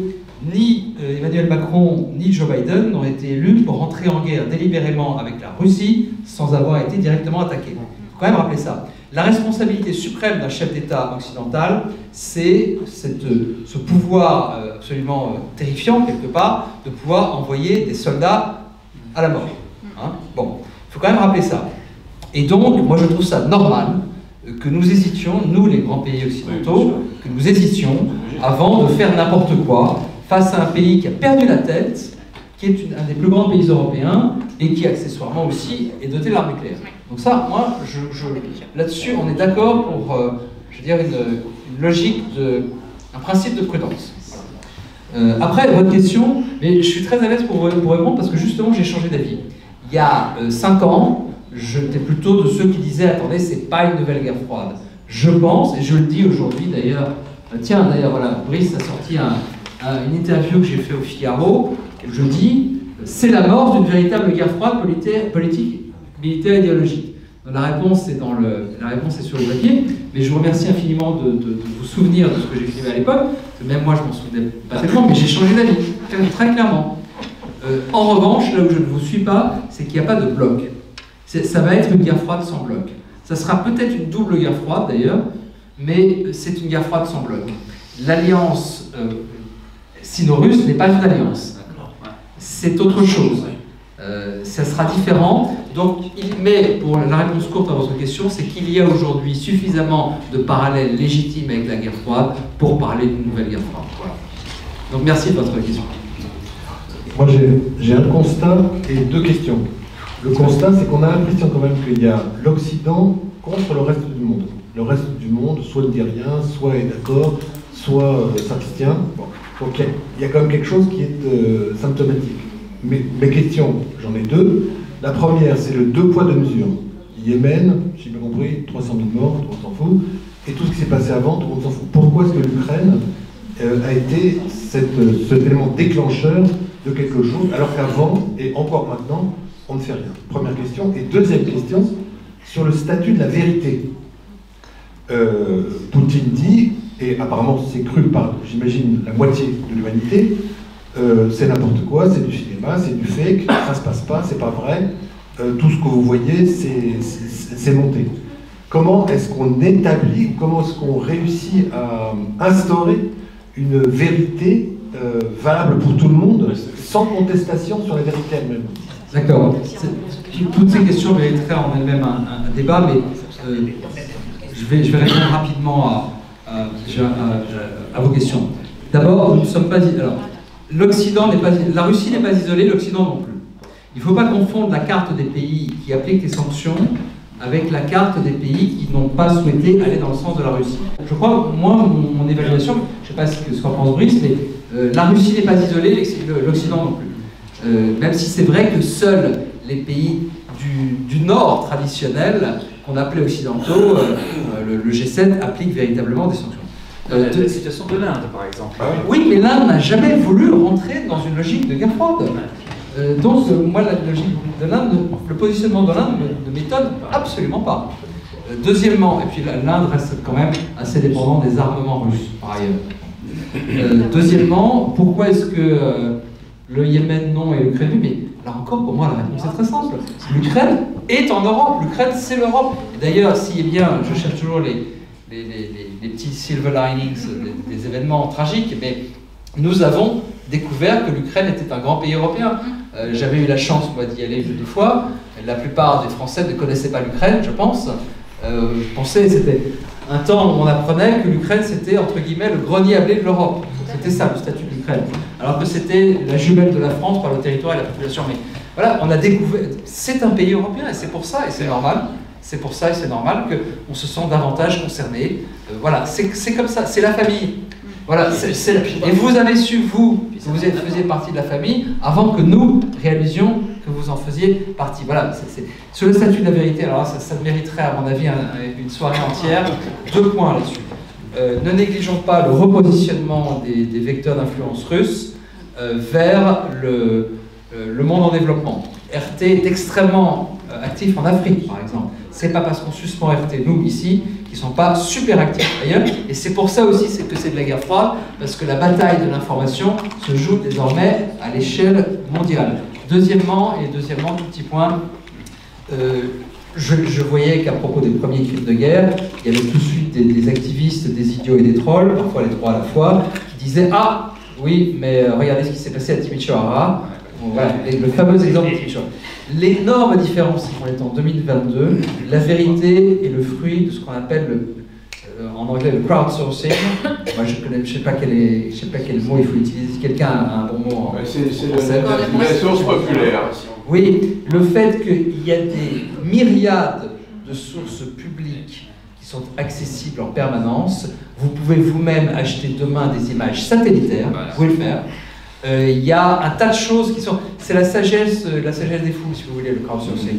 ni Emmanuel Macron ni Joe Biden n'ont été élus pour rentrer en guerre délibérément avec la Russie sans avoir été directement attaqués. Il faut quand même rappeler ça. La responsabilité suprême d'un chef d'État occidental, c'est ce pouvoir absolument terrifiant, quelque part, de pouvoir envoyer des soldats à la mort. Hein, bon, il faut quand même rappeler ça. Et donc, moi je trouve ça normal que nous hésitions, nous les grands pays occidentaux, que nous hésitions avant de faire n'importe quoi face à un pays qui a perdu la tête, qui est un des plus grands pays européens et qui accessoirement aussi est doté de l'arme nucléaire. Donc ça, moi, là-dessus, on est d'accord pour, je veux dire, une logique, un principe de prudence. Après, votre question, mais je suis très à l'aise pour répondre parce que justement, j'ai changé d'avis. Il y a 5 ans, j'étais plutôt de ceux qui disaient, attendez, c'est pas une nouvelle guerre froide. Je pense, et je le dis aujourd'hui d'ailleurs, tiens, d'ailleurs, voilà, Brice a sorti une interview que j'ai fait au Figaro, où je dis, c'est la mort d'une véritable guerre froide politique, militaire, idéologique. Donc, la réponse est sur le papier, mais je vous remercie infiniment de vous souvenir de ce que j'écrivais à l'époque, parce que même moi je m'en souvenais pas tellement, mais j'ai changé d'avis, très clairement. En revanche, là où je ne vous suis pas, c'est qu'il n'y a pas de bloc. Ça va être une guerre froide sans bloc. Ça sera peut-être une double guerre froide d'ailleurs, mais c'est une guerre froide sans bloc. L'alliance sino-russe n'est pas une alliance. C'est autre chose. Ça sera différent. Donc, mais pour la réponse courte à votre question, c'est qu'il y a aujourd'hui suffisamment de parallèles légitimes avec la guerre froide pour parler d'une nouvelle guerre froide. Voilà. Donc merci de votre question. Moi j'ai un constat et 2 questions. Le constat, c'est qu'on a l'impression quand même qu'il y a l'Occident contre le reste du monde. Le reste du monde soit ne dit rien, soit est d'accord, soit s'abstient. Bon. Donc il y a quand même quelque chose qui est symptomatique. Mes questions, j'en ai 2. La première, c'est le 2 poids 2 mesures. Yémen, j'ai bien compris, 300 000 morts, tout le monde s'en fout. Et tout ce qui s'est passé avant, tout le monde s'en fout. Pourquoi est-ce que l'Ukraine a été cet élément déclencheur de quelque chose, alors qu'avant, et encore maintenant, on ne fait rien? Première question. Et deuxième question, sur le statut de la vérité. Poutine dit, et apparemment c'est cru par, j'imagine, la moitié de l'humanité, c'est n'importe quoi, c'est du cinéma, c'est du fake, ça se passe pas, c'est pas vrai, tout ce que vous voyez, c'est monté. Comment est-ce qu'on établit, comment est-ce qu'on réussit à instaurer une vérité valable pour tout le monde, sans contestation sur la vérité elle-même? D'accord. Toutes ces questions mériteraient en elles-mêmes un débat, mais je vais répondre rapidement à vos questions. D'abord, nous ne sommes pas... Alors, l'Occident n'est pas... La Russie n'est pas isolée, l'Occident non plus. Il ne faut pas confondre la carte des pays qui appliquent les sanctions avec la carte des pays qui n'ont pas souhaité aller dans le sens de la Russie. Je crois, moi, mon évaluation, je ne sais pas ce qu'en pense Brice, mais la Russie n'est pas isolée, l'Occident non plus. Même si c'est vrai que seuls les pays du Nord traditionnel, qu'on appelait occidentaux, le G7 applique véritablement des sanctions. La situation de l'Inde, par exemple. Oui, mais l'Inde n'a jamais voulu rentrer dans une logique de guerre froide. Donc, moi, la logique de l'Inde, le positionnement de l'Inde ne m'étonne absolument pas. Deuxièmement, et puis l'Inde reste quand même assez dépendant des armements russes, par ailleurs. Deuxièmement, pourquoi est-ce que le Yémen non et l'Ukraine oui? Mais là encore, pour moi, la réponse est très simple. L'Ukraine est en Europe. L'Ukraine, c'est l'Europe. D'ailleurs, si bien, je cherche toujours les petits silver linings des événements tragiques, mais nous avons découvert que l'Ukraine était un grand pays européen. J'avais eu la chance, moi, d'y aller 2 fois. La plupart des Français ne connaissaient pas l'Ukraine, je pense. Je pensais, c'était un temps où on apprenait que l'Ukraine, c'était, entre guillemets, le grenier à blé de l'Europe. C'était ça, le statut de l'Ukraine. Alors que c'était la jumelle de la France par le territoire et la population. Mais voilà, on a découvert... C'est un pays européen, et c'est pour ça, et c'est normal. C'est pour ça, et c'est normal, qu'on se sent davantage concerné. Voilà, c'est comme ça, c'est la famille. Voilà, et vous avez su, vous, que vous faisiez partie de la famille, avant que nous réalisions que vous en faisiez partie. Voilà, sur le statut de la vérité, alors là, ça mériterait, à mon avis, une soirée entière. 2 points là-dessus. Ne négligeons pas le repositionnement des vecteurs d'influence russes vers le monde en développement. RT est extrêmement actif en Afrique, par exemple. C'est pas parce qu'on suspend RT, nous, ici, qu'ils sont pas super actifs ailleurs. Et c'est pour ça aussi que c'est de la guerre froide, parce que la bataille de l'information se joue désormais à l'échelle mondiale. Deuxièmement, tout petit point, je voyais qu'à propos des premiers crimes de guerre, il y avait tout de suite des activistes, des idiots et des trolls, parfois les 3 à la fois, qui disaient « Ah, oui, mais regardez ce qui s'est passé à Timisoara ». Voilà, le fameux exemple de Timisoara. L'énorme différence, qu'on est en 2022, la vérité est le fruit de ce qu'on appelle en anglais le crowdsourcing. Moi, je ne sais pas quel mot il faut utiliser. Si quelqu'un a un bon mot en français. C'est la source populaire. Oui, le fait qu'il y a des myriades de sources publiques qui sont accessibles en permanence. Vous pouvez vous-même acheter demain des images satellitaires, vous pouvez le faire. Il y a un tas de choses qui sont... C'est la sagesse des fous, si vous voulez, le crowdsourcing.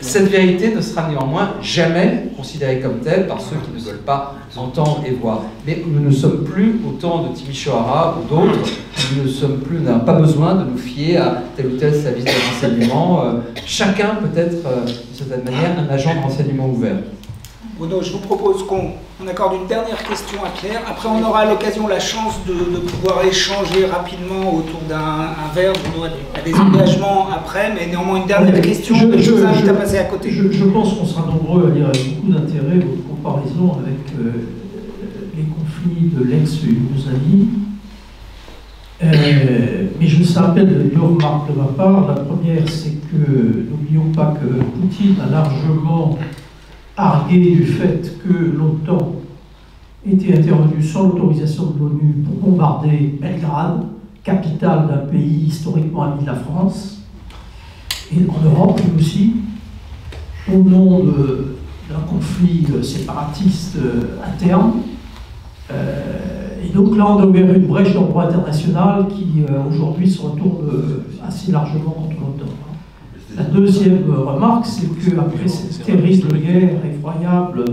Cette vérité ne sera néanmoins jamais considérée comme telle par ceux qui ne veulent pas entendre et voir. Mais nous ne sommes plus au temps de Timisoara ou d'autres. Nous n'avons pas besoin de nous fier à tel ou tel service de renseignement. Chacun peut être, d'une certaine manière, un agent de renseignement ouvert. Bruno, je vous propose qu'on accorde une dernière question à Claire. Après, on aura l'occasion, la chance de pouvoir échanger rapidement autour d'un verre. Bruno a des engagements après, mais néanmoins une dernière question. Je vous invite à passer à côté. Je pense qu'on sera nombreux à lire avec beaucoup d'intérêt votre comparaison avec les conflits de l'ex-Yougoslavie. Mais je me rappelle 2 remarques de ma part. La première, c'est que n'oublions pas que Poutine a largement argué du fait que l'OTAN était intervenue sans l'autorisation de l'ONU pour bombarder Belgrade, capitale d'un pays historiquement ami de la France, et en Europe aussi, au nom d'un conflit séparatiste interne. Et donc là, on a ouvert une brèche dans le droit international qui aujourd'hui se retourne assez largement contre l'OTAN. La deuxième remarque, c'est qu'après cette terrible guerre effroyable,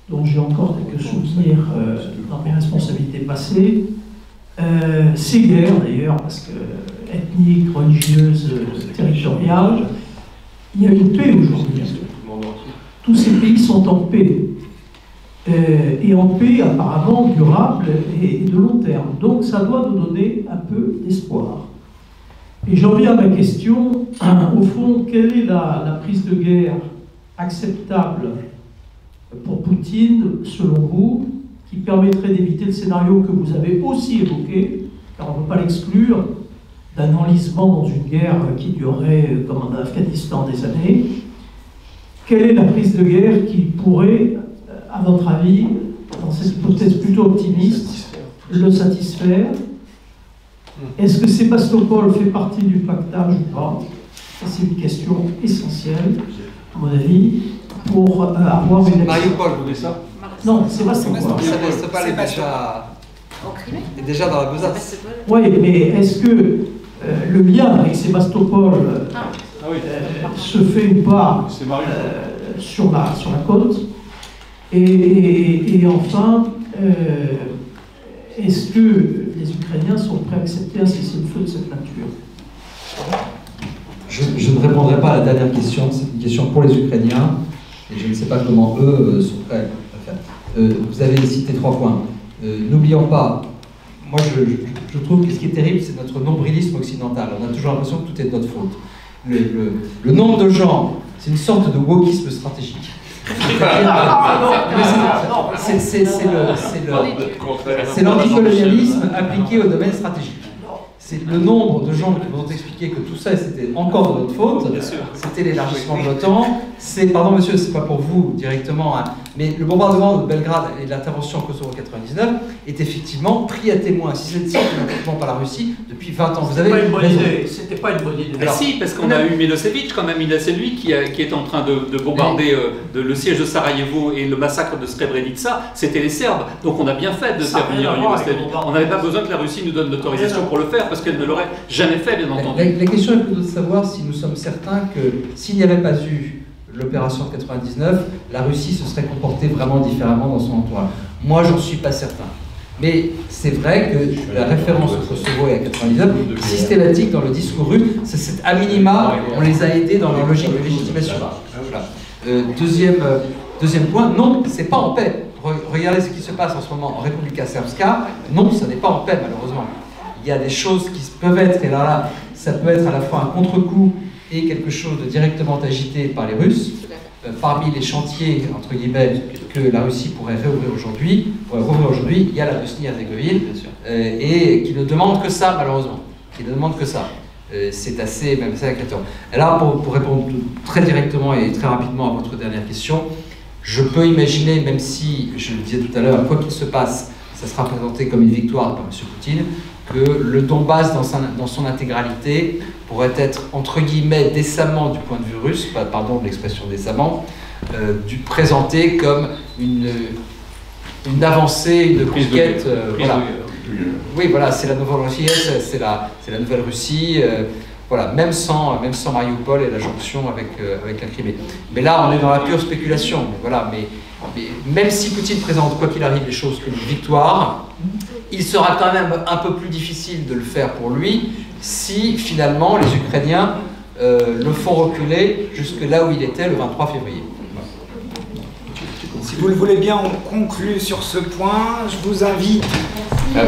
dont j'ai encore quelques souvenirs dans mes responsabilités passées, ces guerres d'ailleurs, parce que ethniques, religieuses, territoriales, il y a une paix aujourd'hui. Tous ces pays sont en paix. et en paix apparemment durable et de long terme. Donc ça doit nous donner un peu d'espoir. Et j'en viens à ma question, au fond, quelle est la prise de guerre acceptable pour Poutine, selon vous, qui permettrait d'éviter le scénario que vous avez aussi évoqué, car on ne peut pas l'exclure, d'un enlisement dans une guerre qui durerait, comme en Afghanistan, des années. Quelle est la prise de guerre qui pourrait, à votre avis, dans cette hypothèse plutôt optimiste, le satisfaire? Est-ce que Sébastopol fait partie du pactage ou pas? C'est une question essentielle, à mon avis, pour avoir une... Mariupol, vous voulez ça? Non, Sébastopol. Sébastopol est déjà dans la besace. Oui, mais est-ce que le lien avec Sébastopol se fait ou pas sur la côte? Et enfin, est-ce que les Ukrainiens sont prêts à accepter un cessez-le-feu de cette nature? Je ne répondrai pas à la dernière question, c'est une question pour les Ukrainiens, et je ne sais pas comment eux sont prêts à faire. Vous avez cité 3 points. N'oublions pas, moi je trouve que ce qui est terrible, c'est notre nombrilisme occidental. On a toujours l'impression que tout est de notre faute. Le nombre de gens, c'est une sorte de wokisme stratégique. C'est l'anticolonialisme appliqué au domaine stratégique. C'est le nombre de gens qui vont expliquer que tout ça c'était encore de notre faute, c'était l'élargissement de l'OTAN, pardon monsieur, c'est pas pour vous directement, hein, mais le bombardement de Belgrade et l'intervention en Kosovo en 99 est effectivement pris à témoin systématiquement par la Russie depuis 20 ans. Vous avez c'était pas une bonne idée. Mais si, parce qu'on a eu Milosevic quand même, c'est lui qui est en train de bombarder le siège de Sarajevo et le massacre de Srebrenica, c'était les Serbes. Donc on a bien fait de intervenir en Yougoslavie. On n'avait pas besoin que la Russie nous donne l'autorisation pour le faire, parce qu'elle ne l'aurait jamais fait, bien entendu. La question est plutôt de savoir si nous sommes certains que s'il n'y avait pas eu l'opération de 99, la Russie se serait comportée vraiment différemment dans son entourage. Moi, j'en suis pas certain. Mais c'est vrai que la référence au Kosovo et à 99 est systématique dans le discours russe. C'est à minima, on les a aidés dans leur logique de légitimation. Voilà. Deuxième point, non, c'est pas en paix. Regardez ce qui se passe en ce moment en Republika Srpska. Non, ça n'est pas en paix, malheureusement. Il y a des choses qui peuvent être, et là, ça peut être à la fois un contre-coup et quelque chose de directement agité par les Russes. Parmi les chantiers, entre guillemets, que la Russie pourrait rouvrir aujourd'hui, il y a la Bosnie-Herzégovine, et qui ne demande que ça, malheureusement. Qui ne demande que ça. C'est assez inquiétant. Et là, pour répondre très directement et très rapidement à votre dernière question, je peux imaginer, même si, je le disais tout à l'heure, quoi qu'il se passe, ça sera présenté comme une victoire par M. Poutine, que le Donbass dans son intégralité pourrait être, entre guillemets, décemment du point de vue russe, pardon de l'expression décemment, présenté comme une avancée, une conquête. Voilà. Oui, voilà, c'est la nouvelle Russie, c'est la nouvelle Russie, voilà, même sans Mariupol et la jonction avec la Crimée. Mais là, on est dans la pure spéculation. Voilà, mais même si Poutine présente, quoi qu'il arrive, les choses comme une victoire, il sera quand même un peu plus difficile de le faire pour lui si finalement les Ukrainiens le font reculer jusque là où il était le 23 février. Si vous le voulez bien, on conclut sur ce point. Je vous invite à